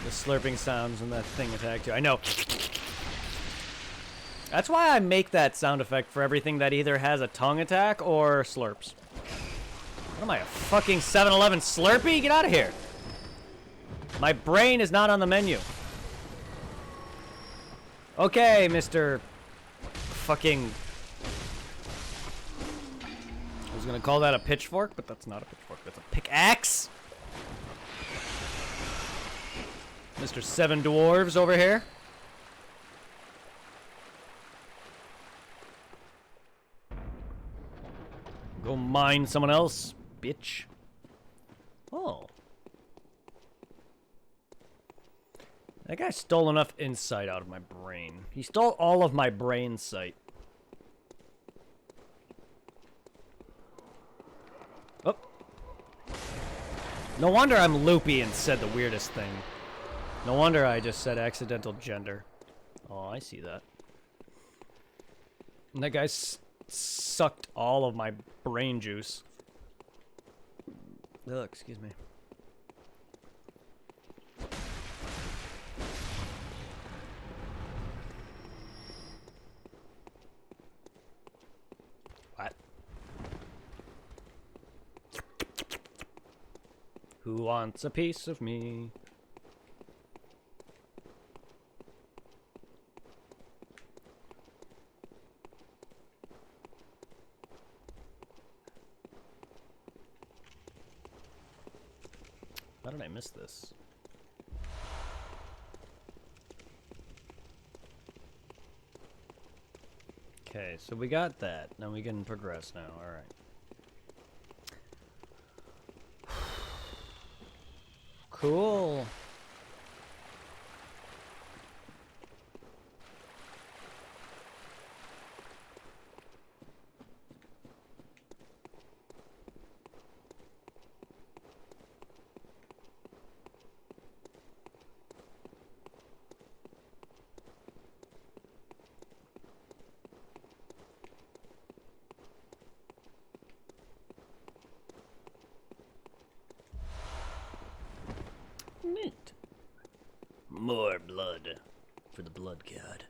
The slurping sounds when that thing attacked you. I know. That's why I make that sound effect for everything that either has a tongue attack or slurps. What am I, a fucking 7-Eleven Slurpee? Get out of here. My brain is not on the menu. Okay, Mr. fucking... I was gonna call that a pitchfork, but that's not a pitchfork. That's a pickaxe. Mr. Seven Dwarves over here. Go mine someone else, bitch. Oh. That guy stole enough insight out of my brain. He stole all of my brain sight. Oh. No wonder I'm loopy and said the weirdest thing. No wonder I just said accidental gender. Oh, I see that. And that guy sucked all of my brain juice. Ugh, excuse me. What? Who wants a piece of me? How did I miss this? Okay, so we got that. Now we can progress now. All right. Cool. More blood for the blood god.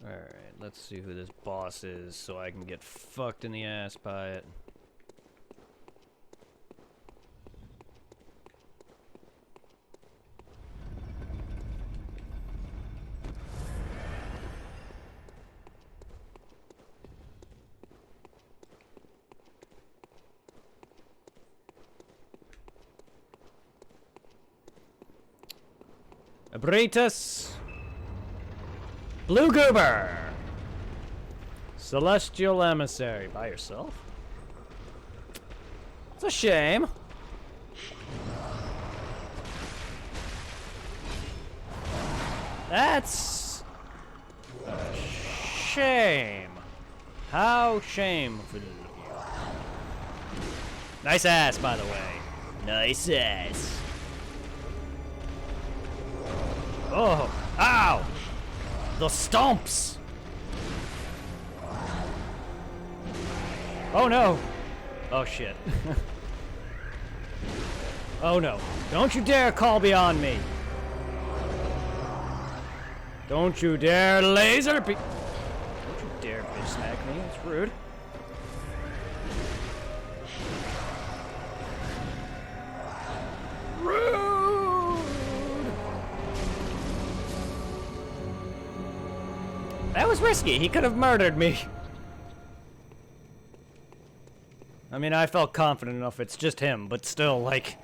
Alright, let's see who this boss is so I can get fucked in the ass by it. Abritus! Blue Goober! Celestial Emissary. By yourself? It's a shame. That's a shame. How shameful. Nice ass, by the way. Nice ass. Oh, ow! The stomps! Oh no! Oh shit. Oh no. Don't you dare call beyond me! Don't you dare laser be- Don't you dare bitch smack me, it's rude. That was risky. He could have murdered me. I mean, I felt confident enough it's just him, but still, like...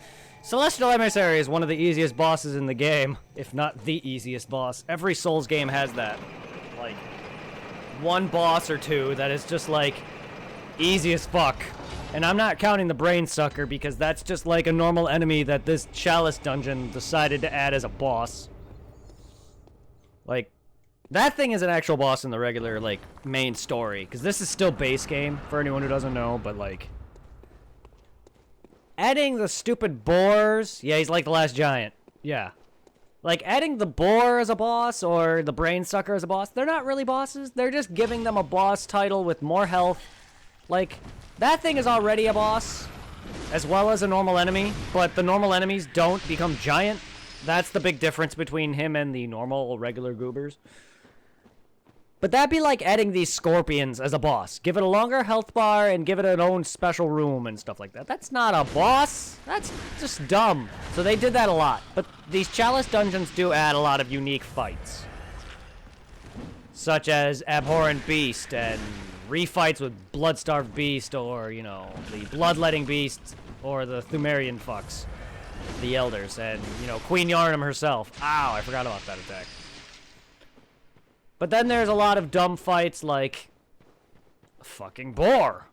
Celestial Emissary is one of the easiest bosses in the game, if not the easiest boss. Every Souls game has that. Like, one boss or two that is just, like, easy as fuck. And I'm not counting the Brain Sucker, because that's just like a normal enemy that this Chalice dungeon decided to add as a boss. Like... That thing is an actual boss in the regular, like, main story. Because this is still base game, for anyone who doesn't know, but, like... Adding the stupid boars... Yeah, he's like the last giant. Yeah. Like, adding the boar as a boss, or the brain sucker as a boss, they're not really bosses. They're just giving them a boss title with more health. Like, that thing is already a boss, as well as a normal enemy, but the normal enemies don't become giant. That's the big difference between him and the normal, regular goobers. But that'd be like adding these scorpions as a boss. Give it a longer health bar and give it an own special room and stuff like that. That's not a boss. That's just dumb. So they did that a lot. But these Chalice dungeons do add a lot of unique fights. Such as Abhorrent Beast and refights with Bloodstarved Beast or, you know, the Bloodletting Beast or the Thumerian fucks. The Elders and, you know, Queen Yharnam herself. Ow, I forgot about that attack. But then there's a lot of dumb fights like fucking boar,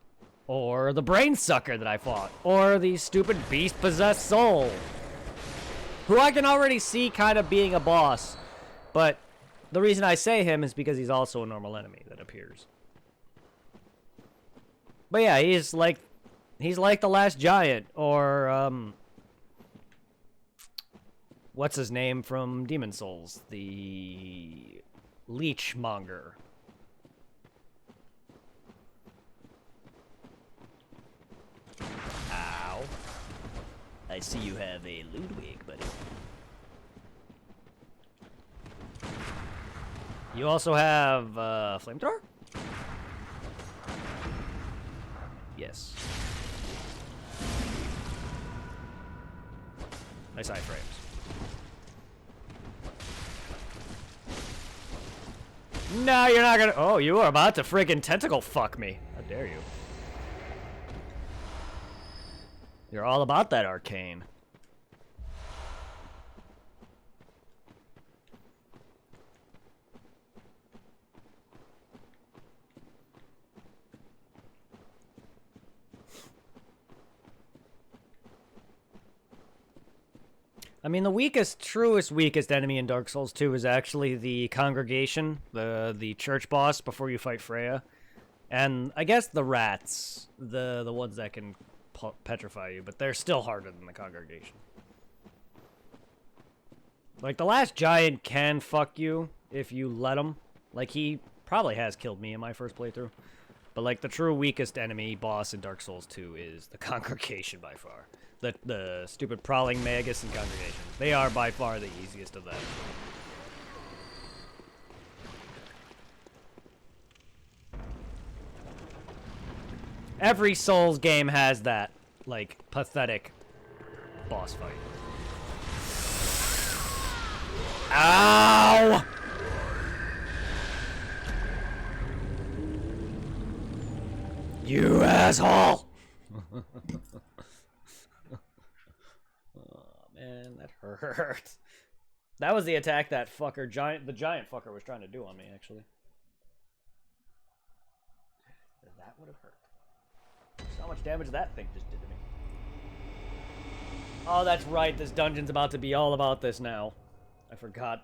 or the brain sucker that I fought, or the stupid beast-possessed soul, who I can already see kind of being a boss, but the reason I say him is because he's also a normal enemy that appears. But yeah, he's like the last giant, or what's his name from Demon Souls? The Leechmonger. Ow. I see you have a Ludwig, buddy. You also have Flamethrower? Yes. Nice iframes. No, you're not gonna. Oh, you are about to friggin' tentacle fuck me. How dare you? You're all about that arcane. I mean, the truest weakest enemy in Dark Souls 2 is actually the congregation, the church boss before you fight Freya. And I guess the rats, the ones that can petrify you, but they're still harder than the congregation. Like, the last giant can fuck you if you let him. Like, he probably has killed me in my first playthrough. But, like, the true weakest enemy boss in Dark Souls 2 is the Congregation by far. The stupid Prowling Magus and Congregation. They are by far the easiest of them. Every Souls game has that, like, pathetic boss fight. Ow! You asshole! Oh, man, that hurts. That was the attack that fucker, the giant fucker was trying to do on me, actually. That would have hurt. So how much damage that thing just did to me. Oh, that's right. This dungeon's about to be all about this now. I forgot.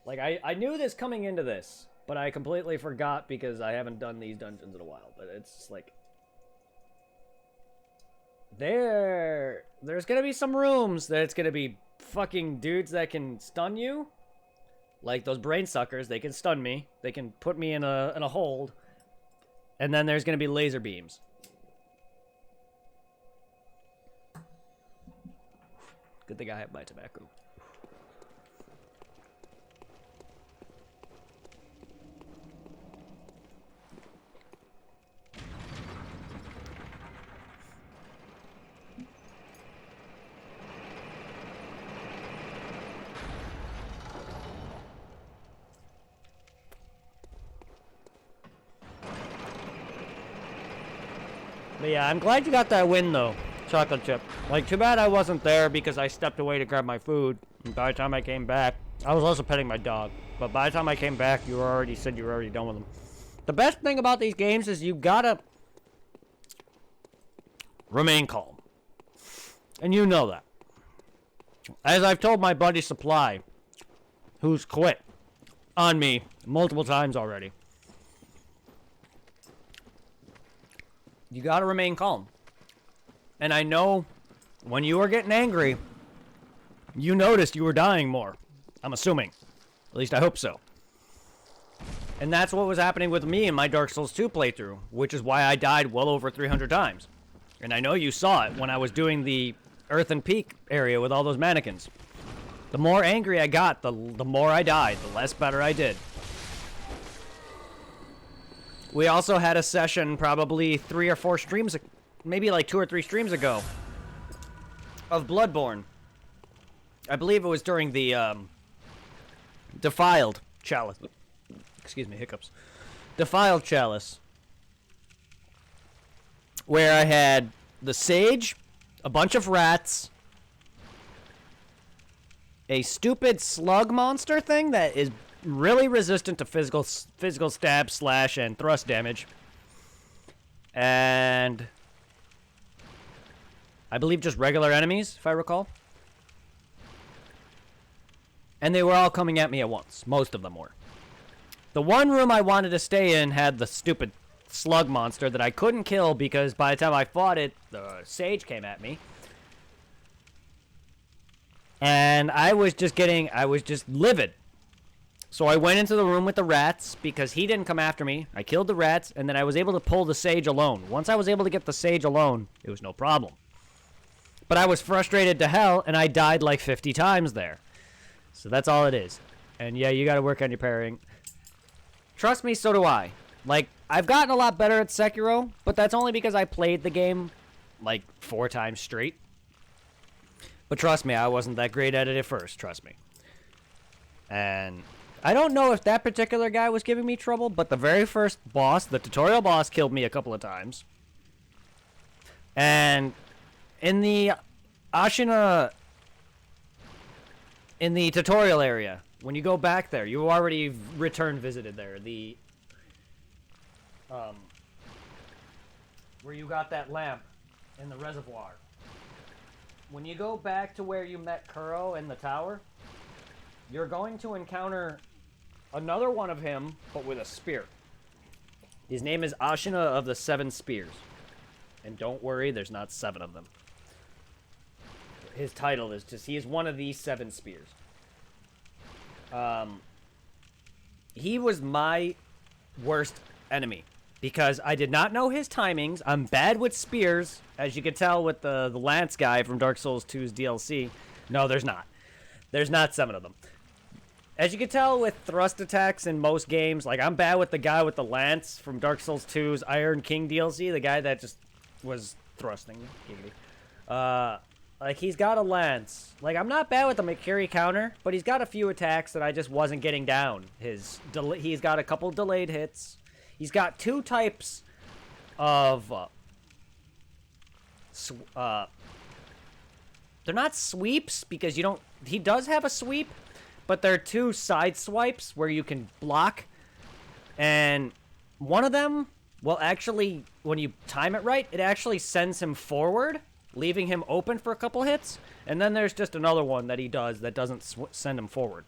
Like, I knew this coming into this, but I completely forgot because I haven't done these dungeons in a while. But it's like... There's gonna be some rooms that it's gonna be fucking dudes that can stun you. Like those brain suckers. They can stun me. They can put me in a hold. And then there's gonna be laser beams. Good thing I have my tobacco. But yeah, I'm glad you got that win though. Chocolate chip. Like, too bad I wasn't there because I stepped away to grab my food. And by the time I came back, I was also petting my dog. But by the time I came back, you said you were already done with them. The best thing about these games is you gotta remain calm. And you know that. As I've told my buddy Supply, who's quit on me multiple times already. You gotta remain calm. And I know when you were getting angry, you noticed you were dying more. I'm assuming. At least I hope so. And that's what was happening with me in my Dark Souls 2 playthrough, which is why I died well over 300 times. And I know you saw it when I was doing the Earthen Peak area with all those mannequins. The more angry I got, the more I died, the less better I did. We also had a session probably 3 or 4 streams, maybe like 2 or 3 streams ago, of Bloodborne. I believe it was during the Defiled Chalice. Excuse me, hiccups. Defiled Chalice. Where I had the Sage, a bunch of rats, a stupid slug monster thing that is really resistant to physical stab, slash, and thrust damage. And I believe just regular enemies, if I recall. And they were all coming at me at once. Most of them were. The one room I wanted to stay in had the stupid slug monster that I couldn't kill because by the time I fought it, the Sage came at me. And I was just livid. So I went into the room with the rats because he didn't come after me. I killed the rats, and then I was able to pull the Sage alone. Once I was able to get the Sage alone, it was no problem. But I was frustrated to hell, and I died like 50 times there. So that's all it is. And yeah, you gotta work on your parrying. Trust me, so do I. Like, I've gotten a lot better at Sekiro, but that's only because I played the game like 4 times straight. But trust me, I wasn't that great at it at first, trust me. And I don't know if that particular guy was giving me trouble, but the very first boss, the tutorial boss, killed me a couple of times. And in the Ashina, in the tutorial area, when you go back there, you already return visited there. The where you got that lamp in the reservoir. When you go back to where you met Kuro in the tower, you're going to encounter another one of him, but with a spear. His name is Ashina of the 7 Spears. And don't worry, there's not 7 of them. His title is just, he is one of these 7 spears. He was my worst enemy because I did not know his timings. I'm bad with spears, as you can tell with the Lance guy from Dark Souls 2's DLC. No, there's not. There's not 7 of them. As you can tell with thrust attacks in most games, like, I'm bad with the guy with the Lance from Dark Souls 2's Iron King DLC, the guy that just was thrusting. Like, he's got a Lance. Like, I'm not bad with the Mikiri counter, but he's got a few attacks that I just wasn't getting down. He's got a couple delayed hits. He's got 2 types of... they're not sweeps, because you don't... He does have a sweep, but they're 2 side swipes where you can block. And one of them, well, actually, when you time it right, it actually sends him forward, leaving him open for a couple hits. And then there's just another one that he does that doesn't send him forward.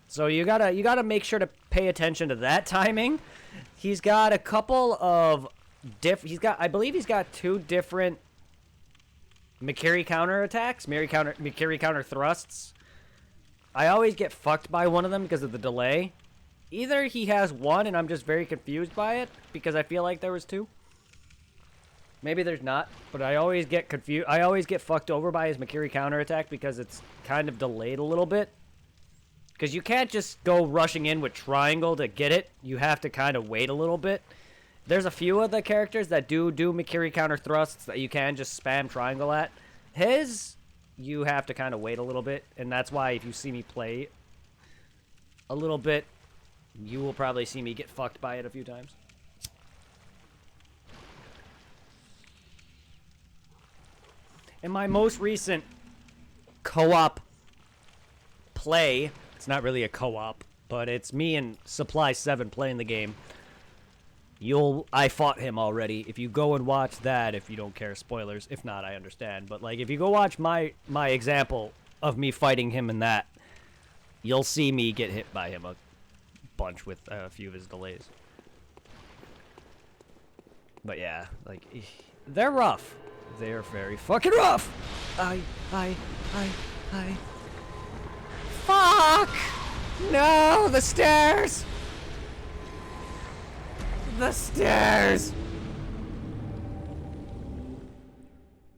So you gotta make sure to pay attention to that timing. He's got a couple of I believe he's got 2 different Mikiri counter attacks, Mikiri counter thrusts. I always get fucked by one of them because of the delay. Either he has one and I'm just very confused by it because I feel like there was 2. Maybe there's not, but I always get confused. I always get fucked over by his Mikiri counterattack because it's kind of delayed a little bit. Because you can't just go rushing in with triangle to get it. You have to kind of wait a little bit. There's a few of the characters that do Mikiri counter thrusts that you can just spam triangle at. His, you have to kind of wait a little bit, and that's why if you see me play a little bit, you will probably see me get fucked by it a few times. In my most recent co-op play, it's not really a co-op, but it's me and Supply 7 playing the game. I fought him already. If you go and watch that, if you don't care, spoilers. If not, I understand. But like, if you go watch my example of me fighting him in that, you'll see me get hit by him a bunch with a few of his delays. But yeah, like, they're rough. They're very fucking rough. Fuck! No, the stairs! The stairs!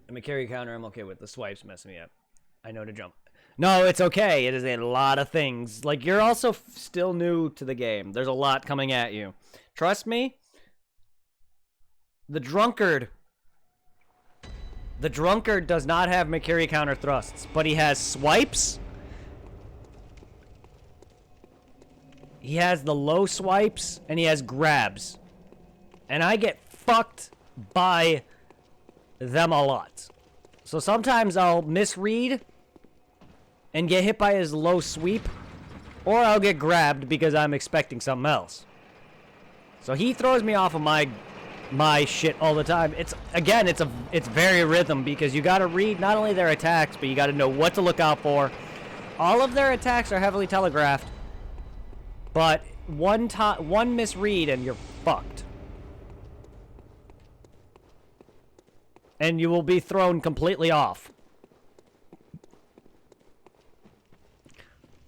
The Mikiri counter I'm okay with. The swipes mess me up. I know to jump. No, it's okay. It is a lot of things. Like, you're also still new to the game. There's a lot coming at you. Trust me. The drunkard does not have Mikiri counter thrusts, but he has swipes. He has the low swipes, and he has grabs. And I get fucked by them a lot. So sometimes I'll misread and get hit by his low sweep, or I'll get grabbed because I'm expecting something else. So he throws me off of my shit all the time. It's very rhythm because you got to read not only their attacks, but you got to know what to look out for. All of their attacks are heavily telegraphed, but one misread and you're fucked. And you will be thrown completely off.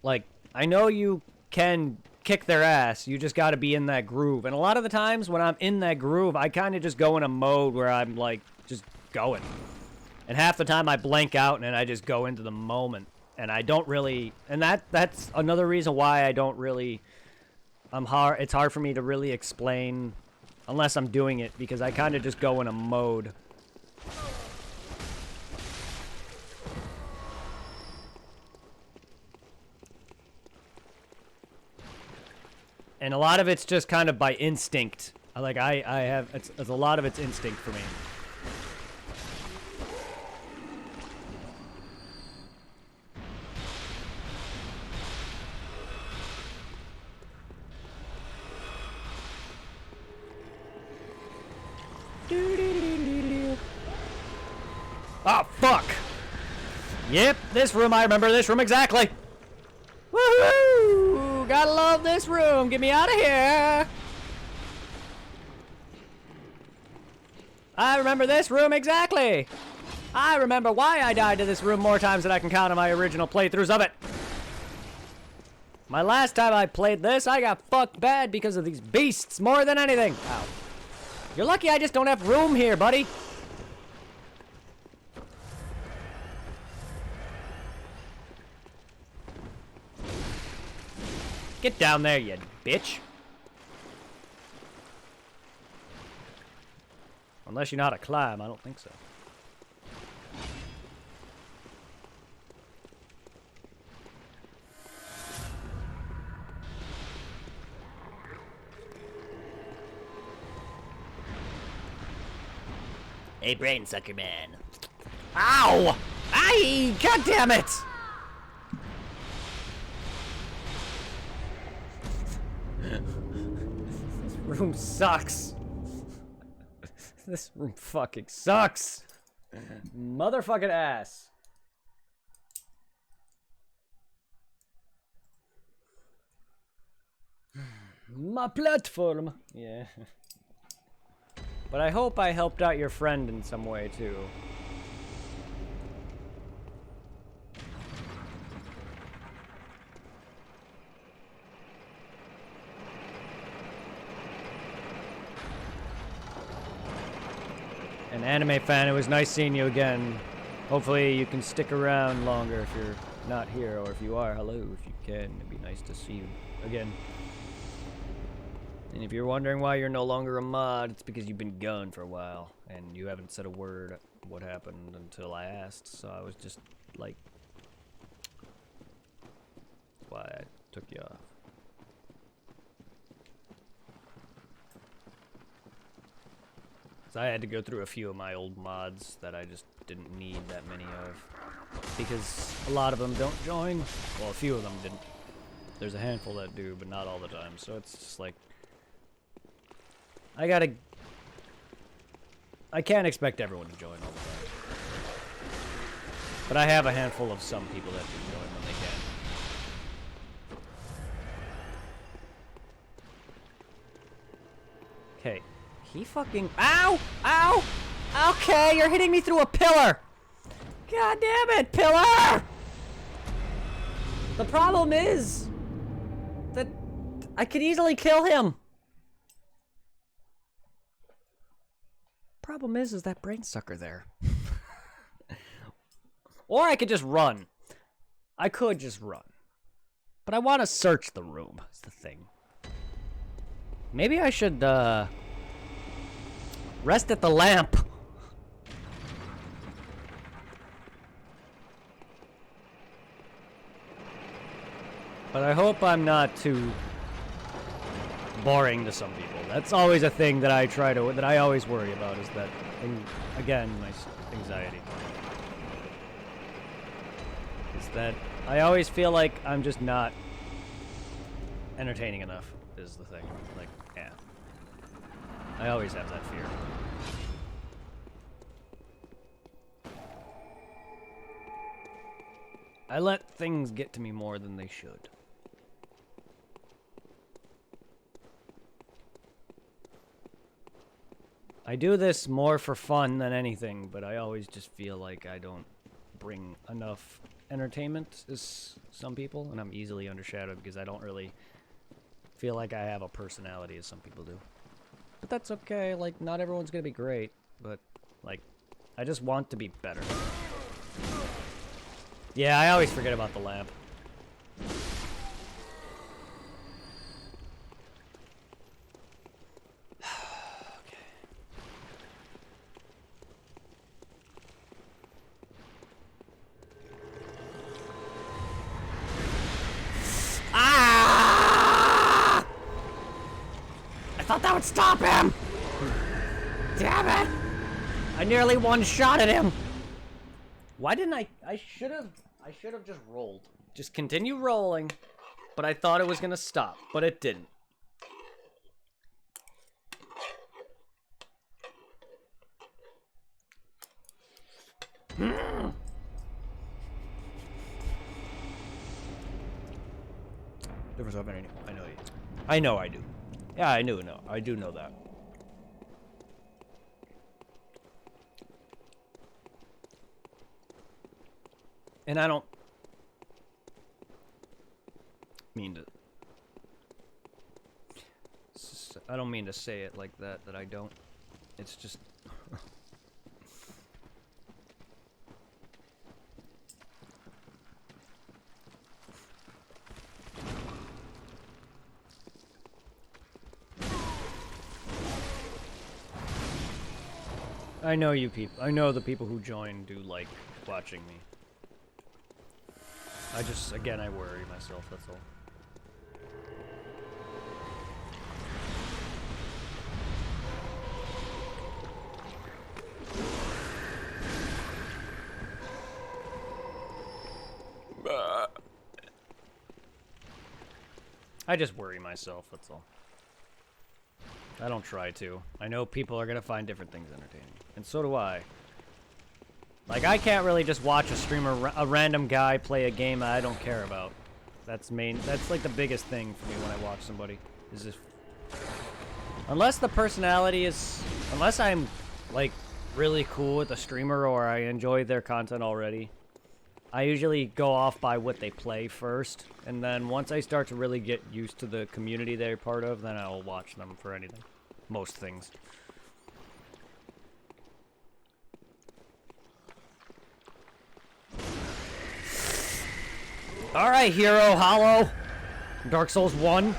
Like, I know you can kick their ass, you just gotta be in that groove. And a lot of the times when I'm in that groove, I kind of just go in a mode where I'm like, just going. And half the time I blank out and I just go into the moment. And I don't really, and that's another reason why I don't really, it's hard for me to really explain unless I'm doing it, because I kind of just go in a mode. And a lot of it's just kind of by instinct. Like, it's a lot of it's instinct for me. Oh, fuck! Yep, this room, I remember this room exactly! Woohoo! Gotta love this room! Get me out of here! I remember this room exactly! I remember why I died to this room more times than I can count on my original playthroughs of it! My last time I played this, I got fucked bad because of these beasts more than anything. Ow. You're lucky I just don't have room here, buddy. Get down there, you bitch. Unless you know how to climb, I don't think so. Hey, brain sucker man. Ow! Aye! God damn it! This room sucks. This room fucking sucks. Motherfucking ass. My platform. Yeah. But I hope I helped out your friend in some way, too. An anime fan, it was nice seeing you again. Hopefully you can stick around longer if you're not here, or if you are, hello, if you can. It'd be nice to see you again. And if you're wondering why you're no longer a mod, it's because you've been gone for a while, and you haven't said a word what happened until I asked, so I was just, like... That's why I took you off. So I had to go through a few of my old mods that I just didn't need that many of. Because a lot of them don't join. Well, a few of them didn't. There's a handful that do, but not all the time, so it's just like... I can't expect everyone to join all the time. But I have a handful of some people that do join when they can. Okay. He fucking... Ow! Ow! Okay, you're hitting me through a pillar! God damn it, pillar! The problem is... that I could easily kill him. Problem is that brain sucker there. Or I could just run. I could just run. But I want to search the room, is the thing. Maybe I should, rest at the lamp. But I hope I'm not too boring to some people. That's always a thing that I always worry about, is that thing, again, my anxiety. Is that I always feel like I'm just not entertaining enough, is the thing. Like, yeah. I always have that fear. I let things get to me more than they should. I do this more for fun than anything, but I always just feel like I don't bring enough entertainment as some people, and I'm easily undershadowed because I don't really feel like I have a personality as some people do. But that's okay, like, not everyone's gonna be great, but, like, I just want to be better. Yeah, I always forget about the lamp. I thought that would stop him! Damn it! I nearly one-shotted him! Why didn't I should have just rolled. Just continue rolling, but I thought it was gonna stop, but it didn't. Difference of any. I know you. I know I do. Yeah, I do know. I do know that. And I don't... mean to... I don't mean to say it like that I don't. It's just... I know you people. I know the people who join do like watching me. I just, again, I worry myself, that's all. I just worry myself, that's all. I don't try to. I know people are gonna find different things entertaining. And so do I. Like, I can't really just watch a streamer, a random guy play a game I don't care about. That's like the biggest thing for me when I watch somebody. Is if... Unless the personality is... Unless I'm, like, really cool with the streamer or I enjoy their content already, I usually go off by what they play first, and then once I start to really get used to the community they're part of, then I'll watch them for anything. Most things. Alright, Hero Hollow. Dark Souls 1.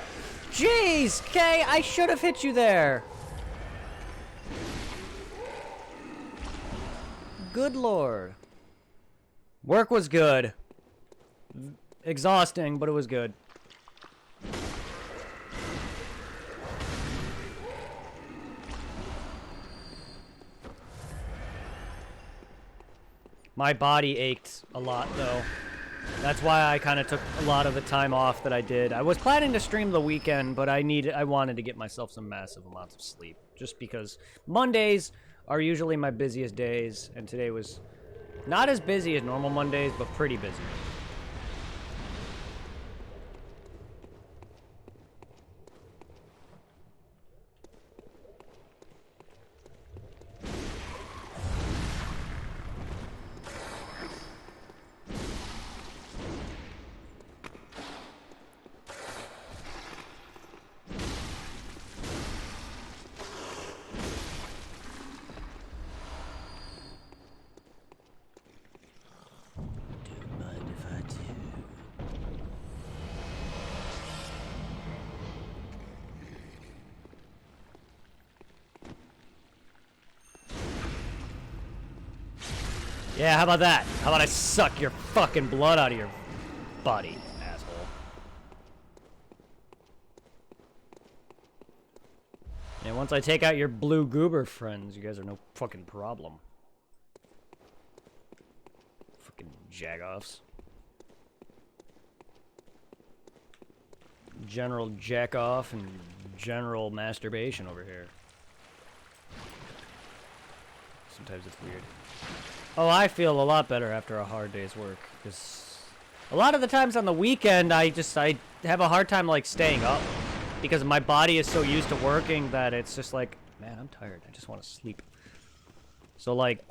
Jeez, Kay, I should have hit you there. Good lord. Work was good. Exhausting, but it was good. My body ached a lot, though. That's why I kind of took a lot of the time off that I did. I was planning to stream the weekend, but I wanted to get myself some massive amounts of sleep. Just because Mondays are usually my busiest days, and today was not as busy as normal Mondays, but pretty busy. Yeah, how about that? How about I suck your fucking blood out of your body, asshole? And once I take out your blue goober friends, you guys are no fucking problem. Fucking jagoffs. General jack-off and general masturbation over here. Sometimes it's weird. Oh, I feel a lot better after a hard day's work, because a lot of the times on the weekend, I have a hard time, like, staying up, because my body is so used to working that it's just like, man, I'm tired, I just want to sleep. So, like,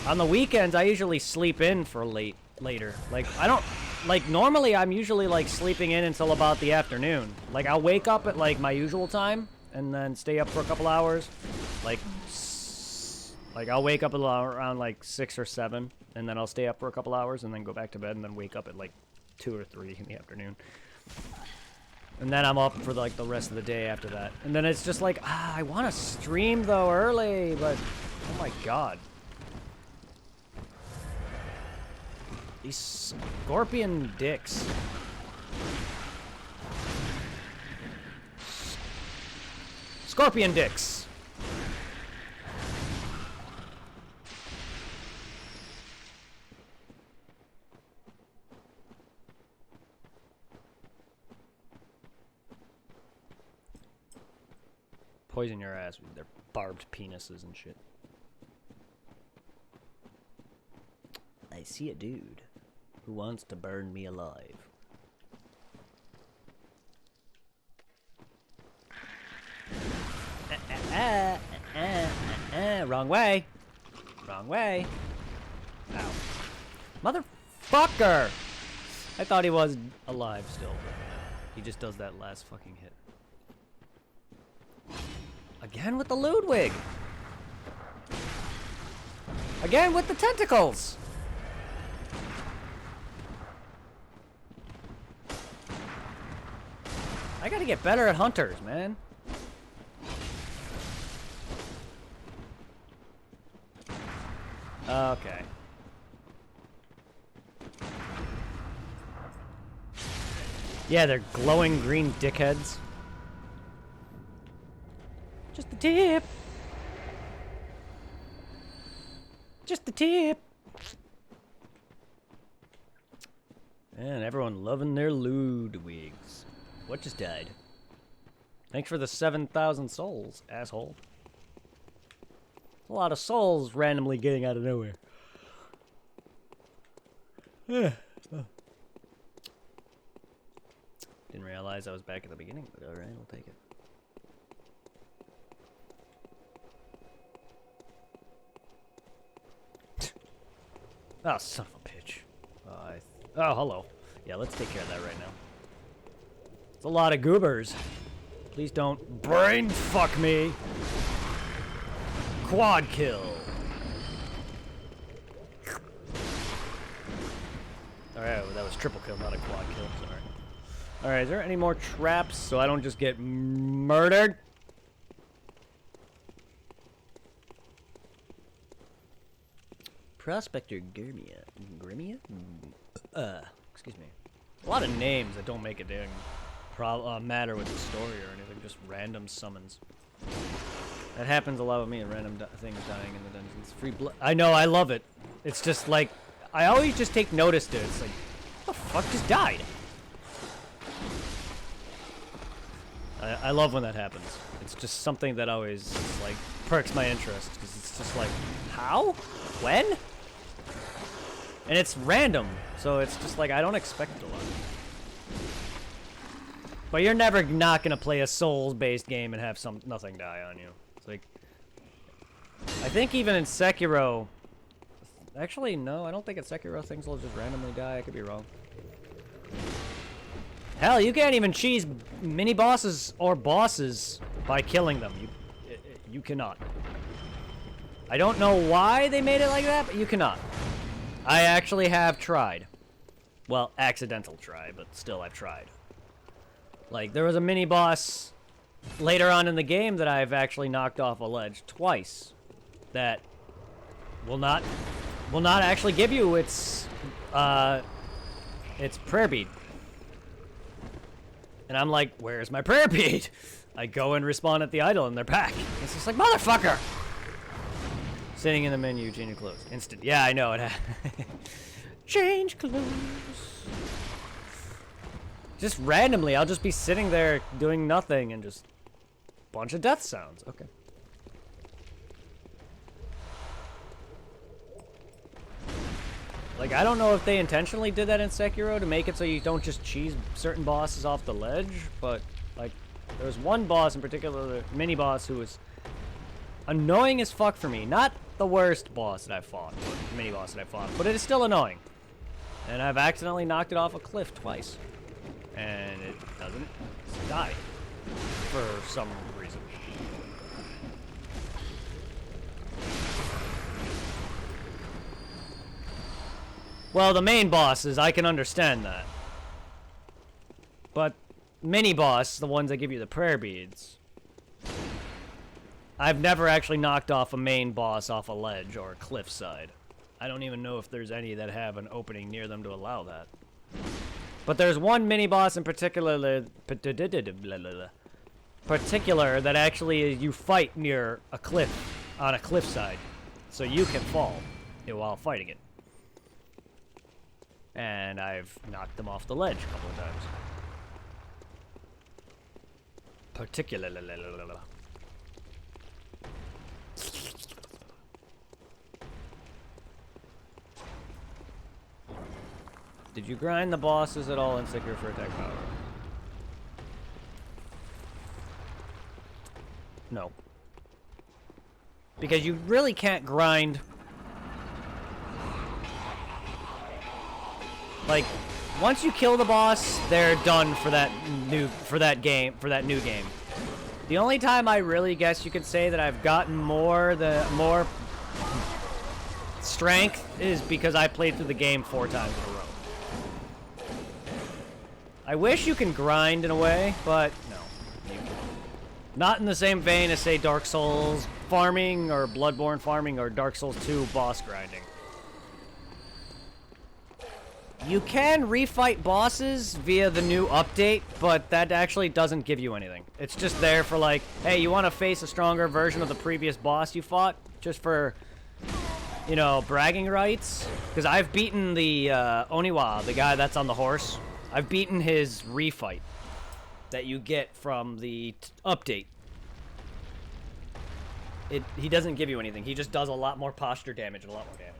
on the weekends, I usually sleep in for later. Like, I don't, like, normally I'm usually, like, sleeping in until about the afternoon. Like, I'll wake up at, like, my usual time, and then stay up for a couple hours, like, I'll wake up around, like, 6 or 7, and then I'll stay up for a couple hours, and then go back to bed, and then wake up at, like, 2 or 3 in the afternoon. And then I'm up for, like, the rest of the day after that. And then it's just like, I want to stream, though, early, but, oh my god. These scorpion dicks. Scorpion dicks. Poison your ass with their barbed penises and shit. I see a dude who wants to burn me alive. Wrong way. Wrong way. Ow. Motherfucker! I thought he was alive still. He just does that last fucking hit. Again with the Ludwig! Again with the tentacles! I gotta get better at hunters, man. Okay. Yeah, they're glowing green dickheads. Just the tip. Just the tip. And everyone loving their Ludwigs. What just died? Thanks for the 7,000 souls, asshole. A lot of souls randomly getting out of nowhere. Didn't realize I was back at the beginning, but alright, I'll take it. Oh, son of a bitch. Oh, hello. Yeah, let's take care of that right now. It's a lot of goobers. Please don't brain fuck me. Quad kill. Alright, well, that was triple kill, not a quad kill. Sorry. Alright, is there any more traps so I don't just get murdered? Prospector Grimia. Grimia? Excuse me. A lot of names that don't make a dang matter with the story or anything, just random summons. That happens a lot with me and random things dying in the dungeons. Free blood. I know, I love it. It's just like, I always just take notice to it. It's like, what the fuck just died? I love when that happens. It's just something that always, like, perks my interest. Because it's just like, how? When? And it's random. So it's just like, I don't expect it a lot. But you're never not gonna play a Souls-based game and have nothing die on you. It's like, I think even in Sekiro, actually no, I don't think in Sekiro things will just randomly die. I could be wrong. Hell, you can't even cheese mini bosses or bosses by killing them. You cannot. I don't know why they made it like that, but you cannot. I actually have tried. Well, accidental try, but still I've tried. Like, there was a mini-boss later on in the game that I've actually knocked off a ledge twice that will not actually give you its prayer bead. And I'm like, where's my prayer bead? I go and respawn at the idol and they're back. It's just like, motherfucker! Sitting in the menu, change your clothes. Instant. Yeah, I know it. Change clothes. Just randomly, I'll just be sitting there doing nothing and just bunch of death sounds. Okay. Like, I don't know if they intentionally did that in Sekiro to make it so you don't just cheese certain bosses off the ledge, but, like, there was one boss in particular, the mini-boss, who was annoying as fuck for me. Not the worst boss that I've fought, or mini-boss that I've fought, but it is still annoying. And I've accidentally knocked it off a cliff twice. And it doesn't die for some reason. Well, the main bosses, I can understand that. But mini-boss, the ones that give you the prayer beads, I've never actually knocked off a main boss off a ledge or a cliffside. I don't even know if there's any that have an opening near them to allow that. But there's one mini-boss in particular that actually you fight near a cliff, on a cliffside, so you can fall while fighting it. And I've knocked them off the ledge a couple of times. Particularly. Did you grind the bosses at all in Sekiro for attack power? No. Because you really can't grind. Like, once you kill the boss, they're done for that new game. The only time I really guess you could say that I've gotten more strength is because I played through the game 4 times in a row. I wish you can grind in a way, but no. Not in the same vein as, say, Dark Souls farming or Bloodborne farming or Dark Souls 2 boss grinding. You can refight bosses via the new update, but that actually doesn't give you anything. It's just there for like, hey, you want to face a stronger version of the previous boss you fought? Just for, you know, bragging rights? Because I've beaten the Oniwa, the guy that's on the horse. I've beaten his refight that you get from the update. He doesn't give you anything. He just does a lot more posture damage and a lot more damage.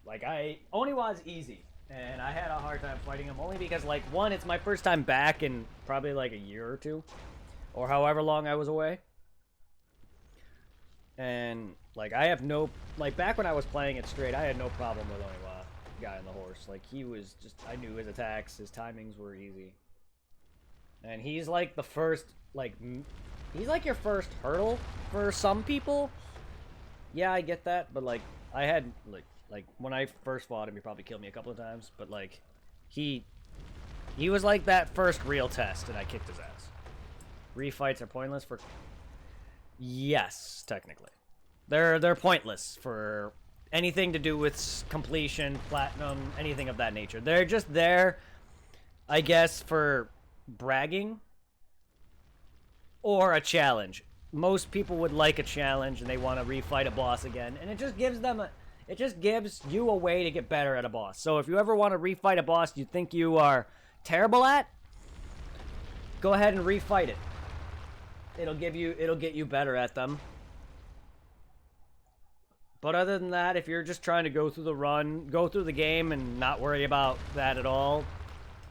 Like, Oniwa's easy, and I had a hard time fighting him only because, like, one, it's my first time back in probably, like, a year or 2, or however long I was away. And, like, I have no, like, back when I was playing it straight, I had no problem with Oniwa, guy on the horse. Like, he was just, I knew his attacks, his timings were easy. And he's, like, the first, like, he's, like, your first hurdle for some people. Yeah, I get that, but, like, I had, like, when I first fought him, he probably killed me a couple of times, but, like, he was, like, that first real test, and I kicked his ass. Refights are pointless for... Yes, technically. They're pointless for anything to do with completion, platinum, anything of that nature. They're just there, I guess, for bragging or a challenge. Most people would like a challenge, and they want to refight a boss again, and it just gives them a... It just gives you a way to get better at a boss. So if you ever want to refight a boss you think you are terrible at, go ahead and refight it. It'll get you better at them. But other than that, if you're just trying to go through the game and not worry about that at all,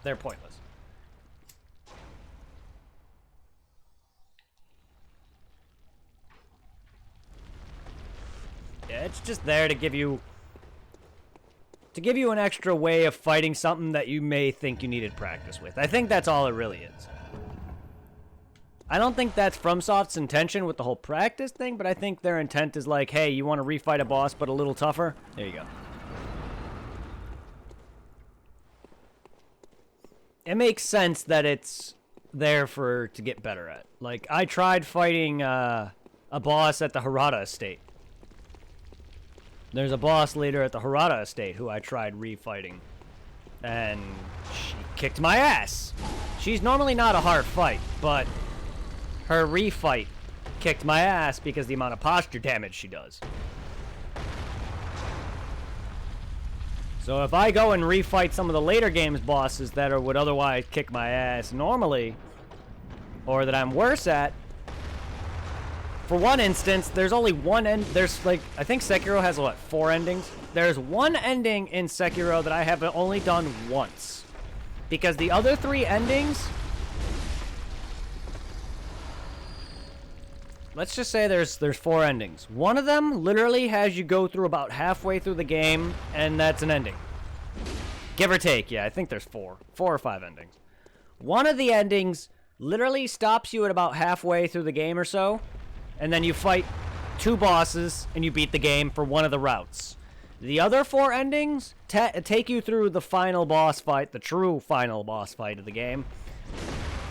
they're pointless. Yeah, it's just there to give you an extra way of fighting something that you may think you needed practice with. I think that's all it really is. I don't think that's FromSoft's intention with the whole practice thing, but I think their intent is like, hey, you want to refight a boss but a little tougher? There you go. It makes sense that it's there to get better at. Like, I tried fighting a boss at the Harada Estate. There's a boss leader at the Harada Estate who I tried refighting, and she kicked my ass. She's normally not a hard fight, but her refight kicked my ass because the amount of posture damage she does. So if I go and refight some of the later games bosses that would otherwise kick my ass normally, or that I'm worse at, for one instance, there's only one end. There's, like, I think Sekiro has, what, 4 endings? There's one ending in Sekiro that I have only done once. Because the other 3 endings... Let's just say there's 4 endings. One of them literally has you go through about halfway through the game, and that's an ending. Give or take, yeah, I think there's 4 or 5 endings. One of the endings literally stops you at about halfway through the game or so, and then you fight 2 bosses, and you beat the game for one of the routes. The other 4 endings take you through the final boss fight, the true final boss fight of the game.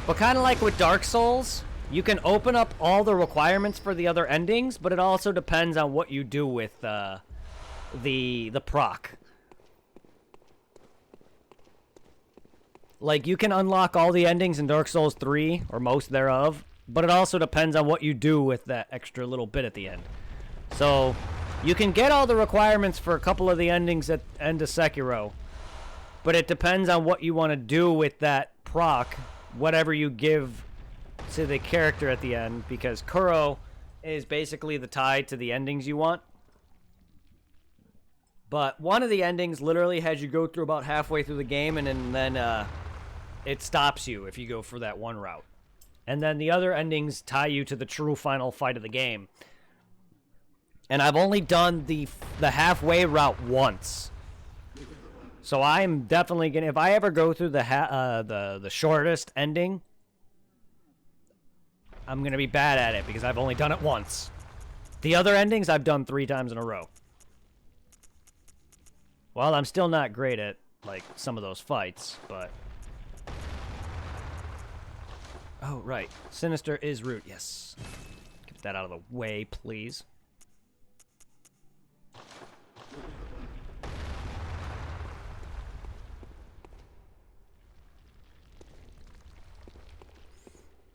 But kind of like with Dark Souls, you can open up all the requirements for the other endings, but it also depends on what you do with the proc. Like, you can unlock all the endings in Dark Souls 3, or most thereof, but it also depends on what you do with that extra little bit at the end. So, you can get all the requirements for a couple of the endings at the end of Sekiro, but it depends on what you want to do with that proc, whatever you give to the character at the end, because Kuro is basically the tie to the endings you want. But one of the endings literally has you go through about halfway through the game, and then it stops you if you go for that one route. And then the other endings tie you to the true final fight of the game. And I've only done the halfway route once. So I'm definitely gonna, if I ever go through the shortest ending, I'm gonna be bad at it because I've only done it once. The other endings I've done 3 times in a row. Well, I'm still not great at, like, some of those fights, but... Oh, right. Sinister is root, yes. Get that out of the way, please.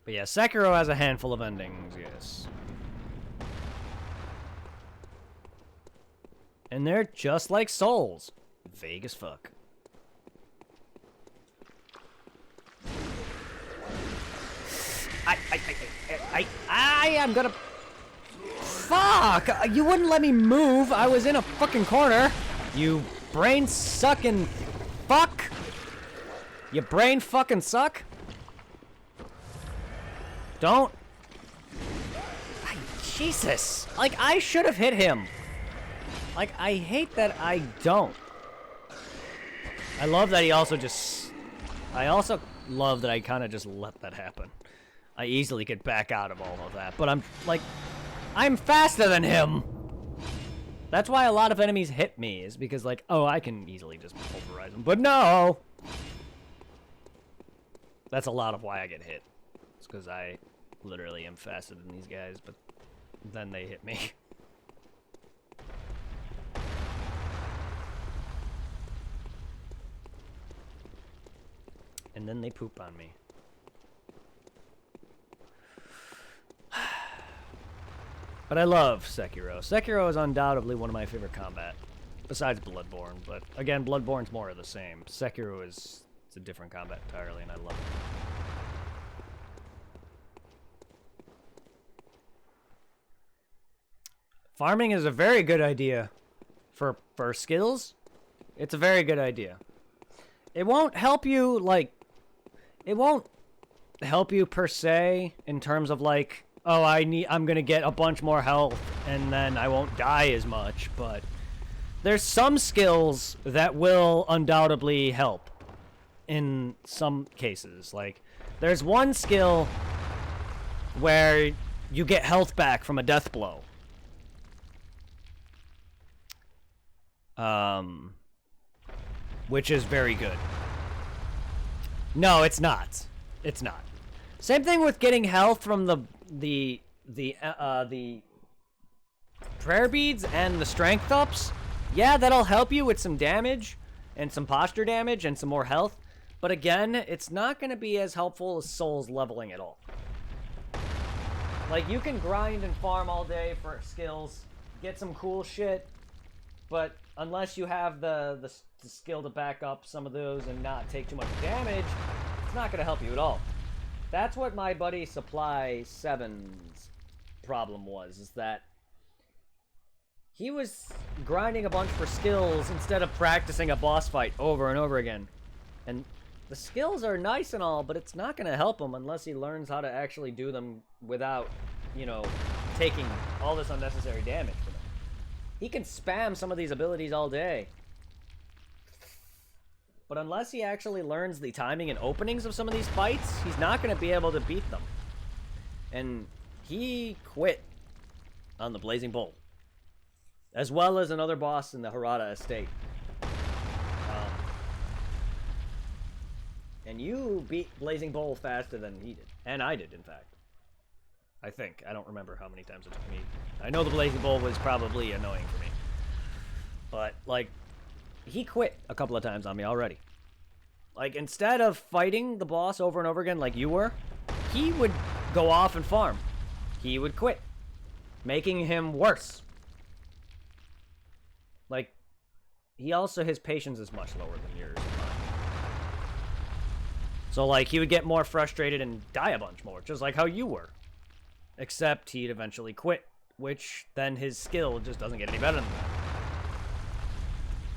But yeah, Sekiro has a handful of endings, yes. And they're just like Souls. Vague as fuck. I am gonna... Fuck! You wouldn't let me move. I was in a fucking corner. You brain sucking fuck. You brain fucking suck. Don't. Jesus. Like, I should have hit him. Like, I hate that I don't. I love that he also just... I also love that I kind of just let that happen. I easily could back out of all of that, but I'm, like... I'm faster than him! That's why a lot of enemies hit me, is because, like, oh, I can easily just pulverize them. But no! That's a lot of why I get hit. It's because I literally am faster than these guys, but then they hit me. And then they poop on me. But I love Sekiro. Sekiro is undoubtedly one of my favorite combat, besides Bloodborne. But again, Bloodborne's more of the same. Sekiro is it's a different combat entirely, and I love it. Farming is a very good idea for skills. It's a very good idea. It won't help you, like... It won't help you per se in terms of, like... Oh, I'm gonna get a bunch more health, and then I won't die as much, but... There's some skills that will undoubtedly help. In some cases. Like, there's one skill where you get health back from a death blow. Which is very good. No, it's not. It's not. Same thing with getting health from the prayer beads and the strength ups. Yeah, that'll help you with some damage and some posture damage and some more health. But again, it's not going to be as helpful as Souls leveling at all. Like, you can grind and farm all day for skills, get some cool shit, but unless you have the skill to back up some of those and not take too much damage, it's not going to help you at all. That's what my buddy Supply 7's problem was, is that he was grinding a bunch for skills instead of practicing a boss fight over and over again. And the skills are nice and all, but it's not going to help him unless he learns how to actually do them without, you know, taking all this unnecessary damage from them. He can spam some of these abilities all day. But unless he actually learns the timing and openings of some of these fights, he's not going to be able to beat them. And he quit on the Blazing Bowl. As well as another boss in the Harada estate. And you beat Blazing Bowl faster than he did. And I did, in fact. I think. I don't remember how many times it took me. I know the Blazing Bowl was probably annoying for me. But, like, he quit a couple of times on me already. Like, instead of fighting the boss over and over again like you were, he would go off and farm. He would quit, making him worse. Like, he also, his patience is much lower than yours and mine. So, like, he would get more frustrated and die a bunch more, just like how you were. Except he'd eventually quit, which then his skill just doesn't get any better than that.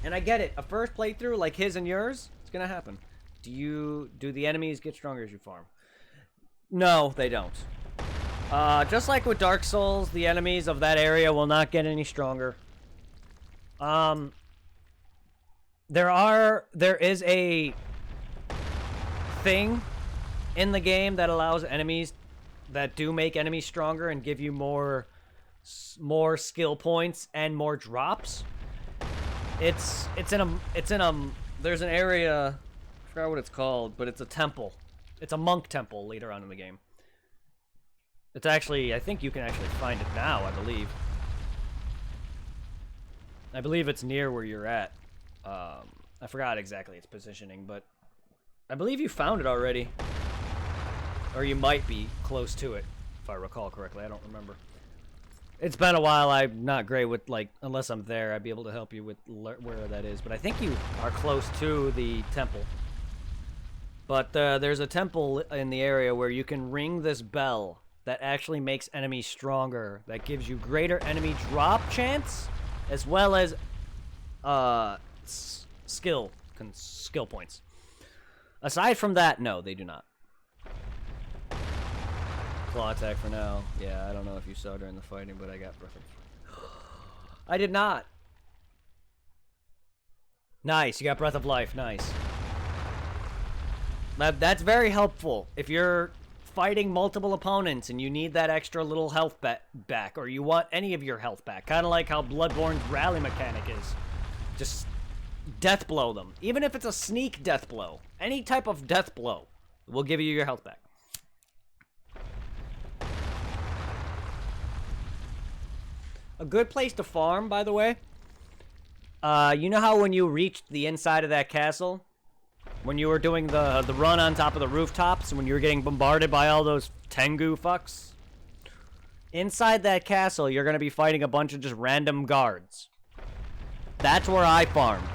And I get it. A first playthrough like his and yours, it's gonna happen. Do the enemies get stronger as you farm? No, they don't. Just like with Dark Souls, the enemies of that area will not get any stronger. There is a thing in the game that allows enemies that do make enemies stronger and give you more skill points and more drops. It's in a there's an area, I forgot what it's called, but it's a temple. It's a monk temple later on in the game. It's actually, I think you can actually find it now, I believe. I believe it's near where you're at. I forgot exactly its positioning, but I believe you found it already. Or you might be close to it, if I recall correctly. I don't remember. It's been a while. I'm not great with, like, unless I'm there, I'd be able to help you with where that is. But I think you are close to the temple. But there's a temple in the area where you can ring this bell that actually makes enemies stronger, that gives you greater enemy drop chance, as well as skill points. Aside from that, no, they do not. Claw attack for now. Yeah, I don't know if you saw during the fighting, but I got breath of... I did not. Nice, you got breath of life. Nice. That's very helpful if you're fighting multiple opponents and you need that extra little health back, or you want any of your health back. Kind of like how Bloodborne's rally mechanic is. Just death blow them. Even if it's a sneak death blow. Any type of death blow will give you your health back. A good place to farm, by the way. You know how when you reached the inside of that castle, when you were doing the run on top of the rooftops, when you were getting bombarded by all those Tengu fucks? Inside that castle, you're going to be fighting a bunch of just random guards. That's where I farmed.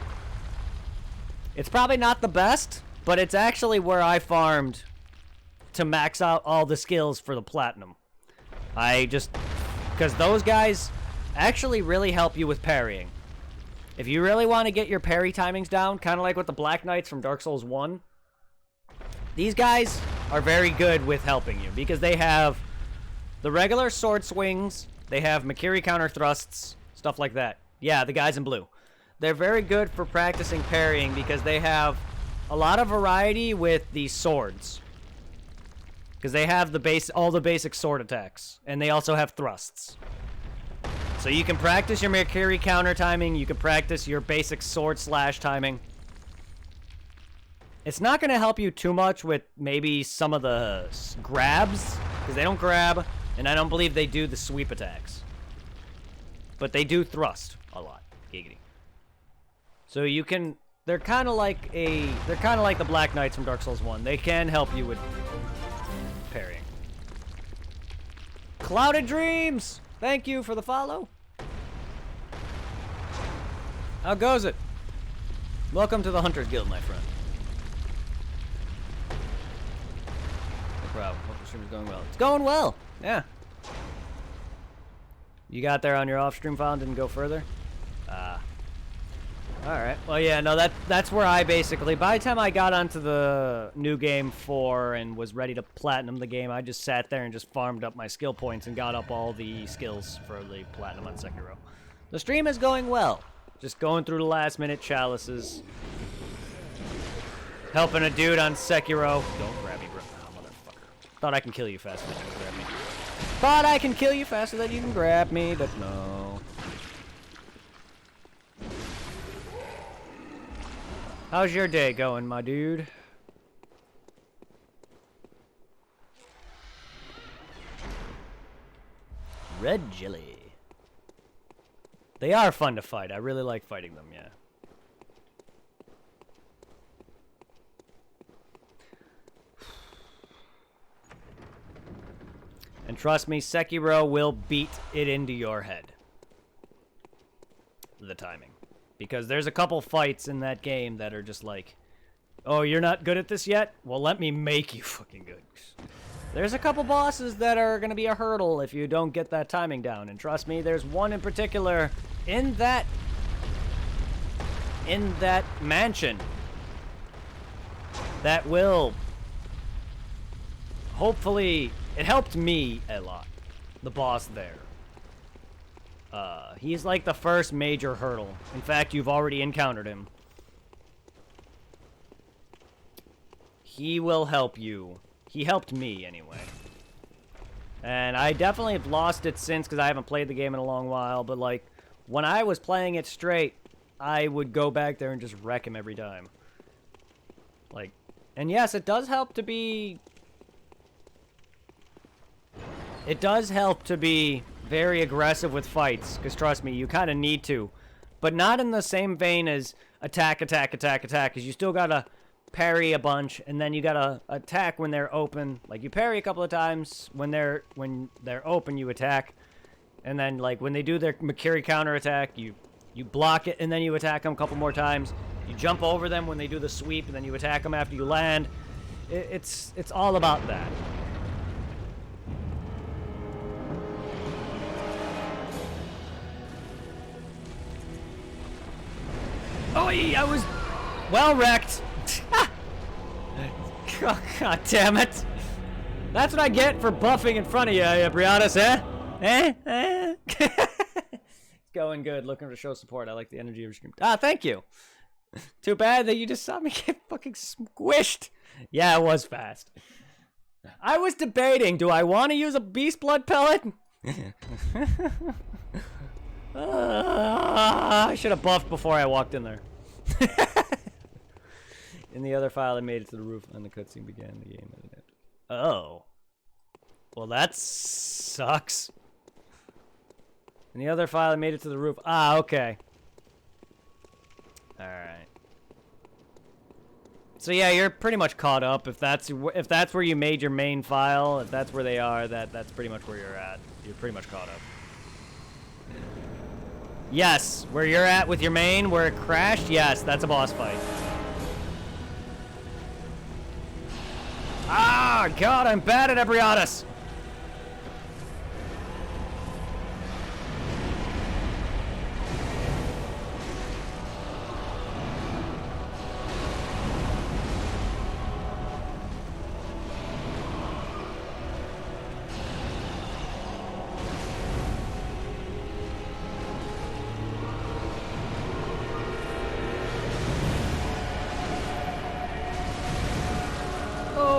It's probably not the best, but it's actually where I farmed to max out all the skills for the platinum. Because those guys actually really help you with parrying. If you really want to get your parry timings down, kind of like with the Black Knights from Dark Souls 1, these guys are very good with helping you because they have the regular sword swings, they have Makiri counter thrusts, stuff like that. Yeah, the guys in blue. They're very good for practicing parrying because they have a lot of variety with these swords. Because they have all the basic sword attacks, and they also have thrusts. So you can practice your Makiri counter timing, you can practice your basic sword slash timing. It's not going to help you too much with maybe some of the grabs, because they don't grab, and I don't believe they do the sweep attacks. But they do thrust a lot. Giggity. So you can, they're kind of like the Black Knights from Dark Souls 1. They can help you with parrying. Clouded Dreams! Thank you for the follow. How goes it? Welcome to the Hunter's Guild, my friend. No problem. Hope the stream is going well. It's going well. Yeah. You got there on your off-stream file and didn't go further? Alright. Well, yeah, no, that's where I basically... By the time I got onto the new game 4 and was ready to platinum the game, I just sat there and just farmed up my skill points and got up all the skills for the platinum on Sekiro. The stream is going well. Just going through the last-minute chalices. Helping a dude on Sekiro. Don't grab me, bro. Oh, motherfucker. Thought I can kill you faster than you can grab me. Thought I can kill you faster than you can grab me, but no. How's your day going, my dude? Red Jelly. They are fun to fight. I really like fighting them, yeah. And trust me, Sekiro will beat it into your head. The timing. Because there's a couple fights in that game that are just like, oh, you're not good at this yet? Well, let me make you fucking good. There's a couple bosses that are going to be a hurdle if you don't get that timing down. And trust me, there's one in particular in that mansion that will hopefully... It helped me a lot, the boss there. He's like the first major hurdle. In fact, you've already encountered him. he will help you. He helped me, anyway. And I definitely have lost it since, because I haven't played the game in a long while, but, like, when I was playing it straight, I would go back there and just wreck him every time. Like, and yes, it does help to be... It does help to be very aggressive with fights, because trust me, you kind of need to. But not in the same vein as attack, attack, attack, attack, because you still gotta parry a bunch, and then you gotta attack when they're open. Like, you parry a couple of times, when they're open, you attack. And then, like, when they do their Makiri counterattack, you block it, and then you attack them a couple more times. You jump over them when they do the sweep, and then you attack them after you land. It's all about that. Oh, I was well wrecked. God damn it. That's what I get for buffing in front of you, Brianna, eh? It's going good. Looking to show support. I like the energy of your stream. Ah, thank you. Too bad that you just saw me get fucking squished. Yeah, it was fast. I was debating, do I want to use a beast blood pellet? I should have buffed before I walked in there. In the other file, I made it to the roof and the cutscene began. The game ended. Oh. Well, that sucks. In the other file, I made it to the roof. Ah, okay. Alright. So yeah, you're pretty much caught up. If that's where you made your main file, if that's where they are, that's pretty much where you're at. You're pretty much caught up. Yes, where you're at with your main, where it crashed, yes, that's a boss fight. Ah, God, I'm bad at Ebriotis.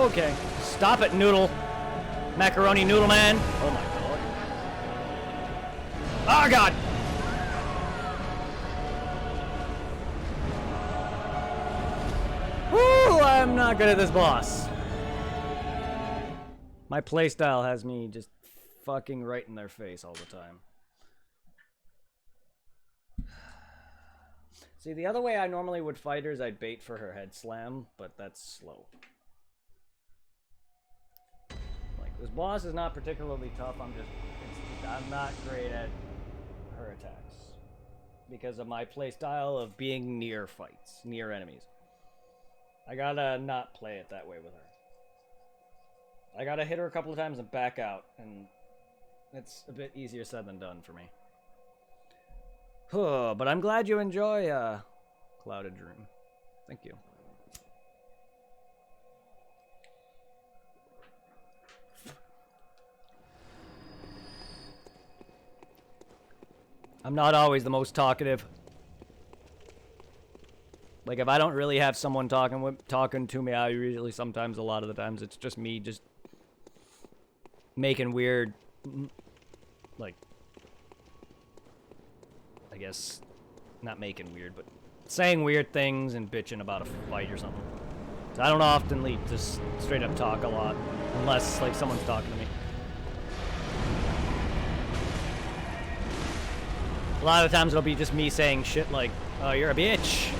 Okay. Stop it, Noodle. Macaroni Noodle Man. Oh my God. Oh God. Woo, I'm not good at this boss. My playstyle has me just fucking right in their face all the time. See, the other way I normally would fight her is I'd bait for her head slam, but that's slow. This boss is not particularly tough. I'm not great at her attacks because of my playstyle of being near fights, near enemies. I gotta not play it that way with her. I gotta hit her a couple of times and back out, and it's a bit easier said than done for me. But I'm glad you enjoy Clouded Dream. Thank you. I'm not always the most talkative. Like, if I don't really have someone talking to me, I usually sometimes, a lot of the times, it's just me just making weird, like, I guess, not making weird, but saying weird things and bitching about a fight or something. So I don't often just straight up talk a lot, unless, like, someone's talking to me. A lot of the times it'll be just me saying shit like, oh, you're a bitch,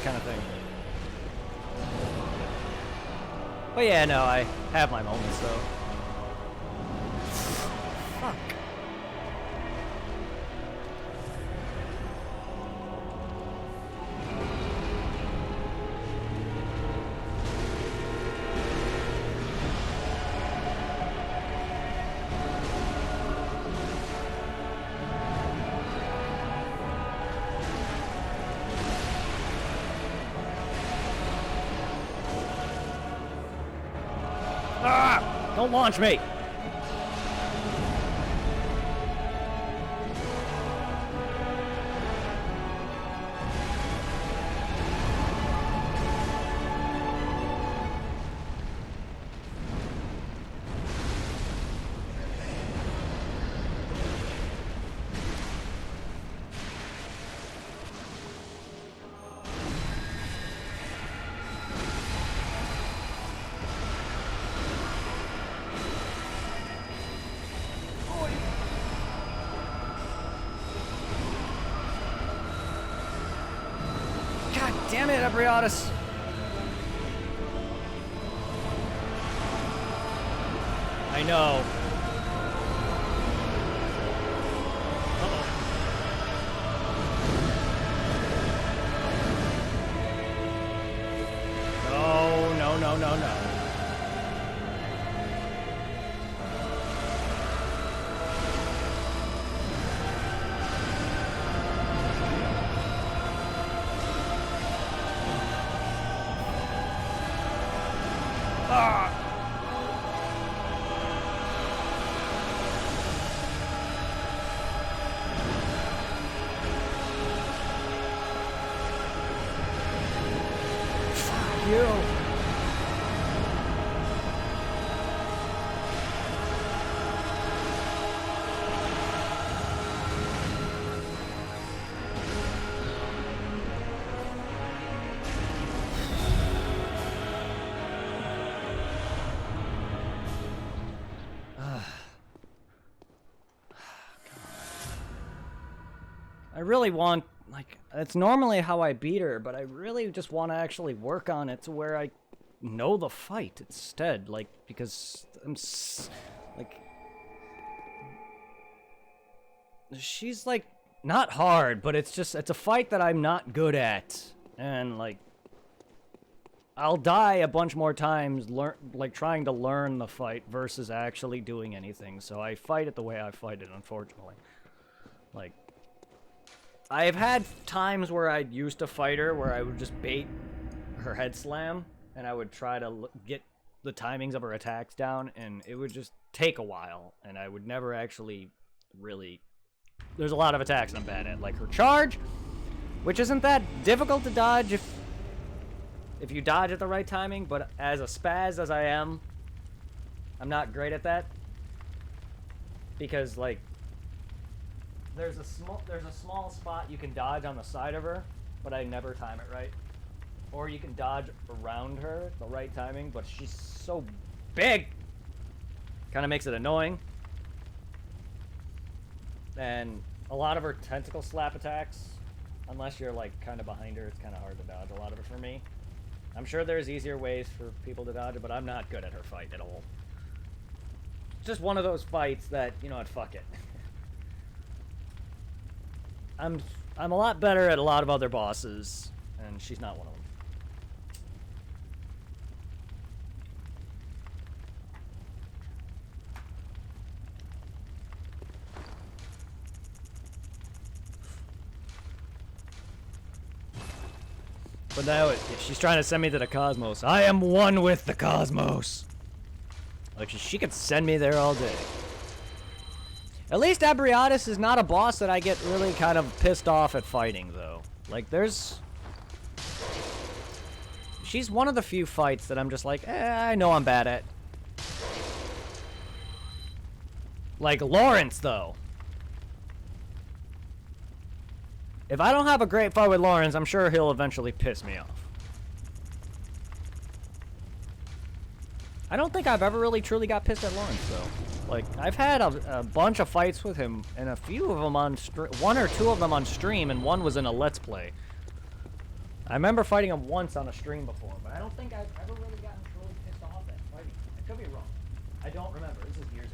kind of thing. But yeah, no, I have my moments, though. Fuck. Don't launch me! Abriotis. I know. No. Fuck you. I really want, like, it's normally how I beat her, but I really just want to actually work on it to where I know the fight instead, like, because like, she's, like, not hard, but it's a fight that I'm not good at, and, like, I'll die a bunch more times, trying to learn the fight versus actually doing anything, so I fight it the way I fight it, unfortunately. Like, I've had times where I used to fight her where I would just bait her head slam, and I would try to get the timings of her attacks down, and it would just take a while, and I would never actually really... There's a lot of attacks I'm bad at, like her charge, which isn't that difficult to dodge if you dodge at the right timing, but as a spaz as I am, I'm not great at that, because, like, there's a small spot you can dodge on the side of her, but I never time it right. Or you can dodge around her, the right timing, but she's so big, kind of makes it annoying. And a lot of her tentacle slap attacks, unless you're, like, kind of behind her, it's kind of hard to dodge a lot of it for me. I'm sure there's easier ways for people to dodge it, but I'm not good at her fight at all. It's just one of those fights that, you know what, fuck it. I'm a lot better at a lot of other bosses, and she's not one of them. But now she's trying to send me to the cosmos. I am one with the cosmos. Like, she could send me there all day. At least Abriotis is not a boss that I get really kind of pissed off at fighting, though. Like, she's one of the few fights that I'm just like, I know I'm bad at. Like Lawrence, though. If I don't have a great fight with Lawrence, I'm sure he'll eventually piss me off. I don't think I've ever really truly got pissed at Lawrence, though. Like, I've had a bunch of fights with him, and a few of them on one or two of them on stream, and one was in a Let's Play. I remember fighting him once on a stream before, but I don't think I've ever really gotten truly pissed off at fighting him. I could be wrong. I don't remember. This is years ago.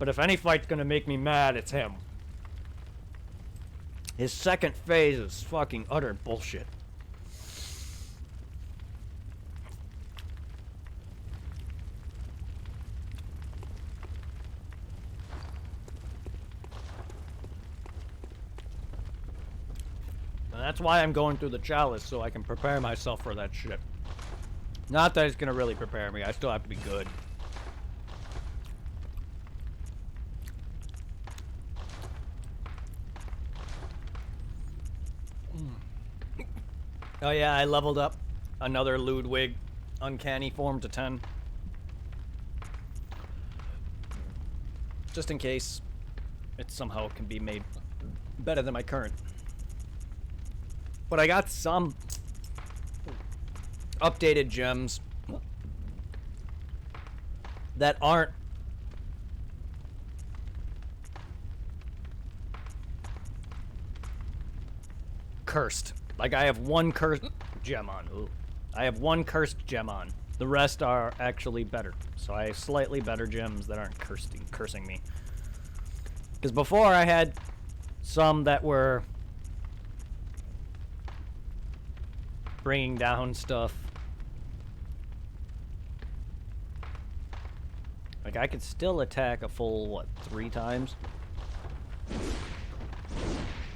But if any fight's gonna make me mad, it's him. His second phase is fucking utter bullshit. And that's why I'm going through the chalice, so I can prepare myself for that shit. Not that it's gonna really prepare me, I still have to be good. Oh yeah, I leveled up another Ludwig Uncanny Form to 10. Just in case it somehow can be made better than my current. But I got some updated gems that aren't cursed. Like, I have one cursed gem on. Ooh. I have one cursed gem on. The rest are actually better. So I have slightly better gems that aren't cursing me. Because before I had some that were bringing down stuff. Like, I could still attack a full, what, 3 times?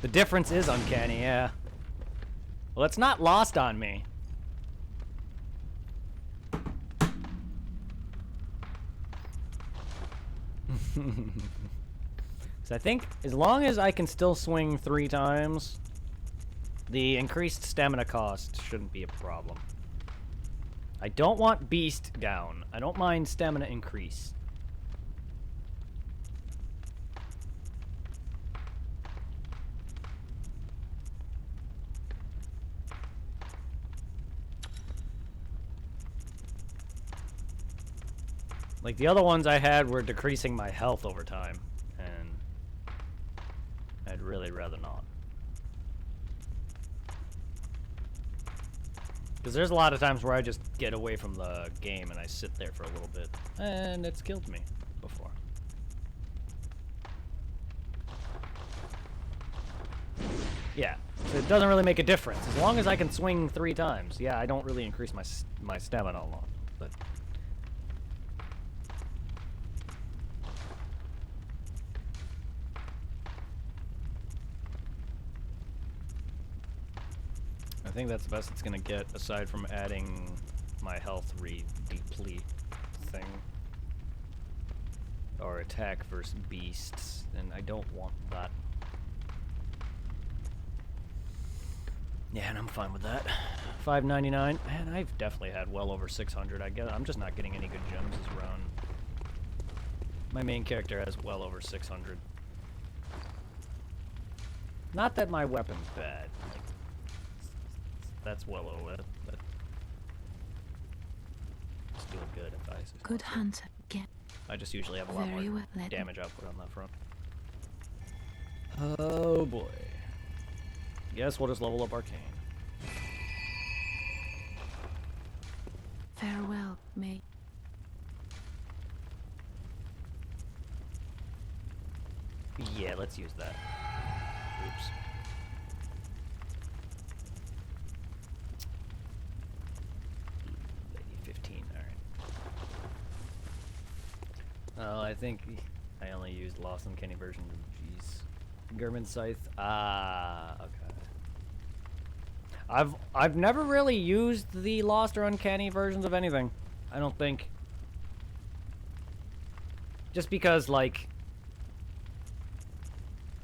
The difference is uncanny, yeah. Well, it's not lost on me. So I think as long as I can still swing 3 times, the increased stamina cost shouldn't be a problem. I don't want beast down. I don't mind stamina increase. Like, the other ones I had were decreasing my health over time, and I'd really rather not. Because there's a lot of times where I just get away from the game and I sit there for a little bit, and it's killed me before. Yeah, so it doesn't really make a difference. As long as I can swing 3 times. Yeah, I don't really increase my stamina a lot, but... I think that's the best it's gonna get, aside from adding my health deplete thing. Or attack versus beasts, and I don't want that. Yeah, and I'm fine with that. $5.99, and I've definitely had well over 600. I'm just not getting any good gems this round. My main character has well over 600. Not that my weapon's bad. Like, that's well over it, but it's doing good if I good hunter. Get I just usually have a lot more well damage output on that front. Oh boy. Guess we'll just level up Arcane. Farewell, mate. Yeah, let's use that. Oops. Lady 15, alright. Oh, I think I only used Lost Uncanny version of Jeez. German Scythe. Ah, okay. I've never really used the Lost or Uncanny versions of anything. I don't think. Just because, like,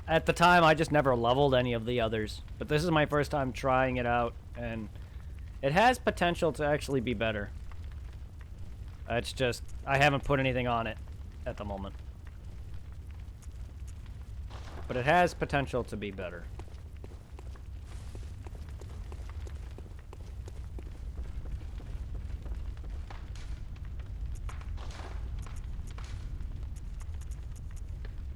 at the time I just never leveled any of the others. But this is my first time trying it out, and it has potential to actually be better. It's just, I haven't put anything on it at the moment. But it has potential to be better.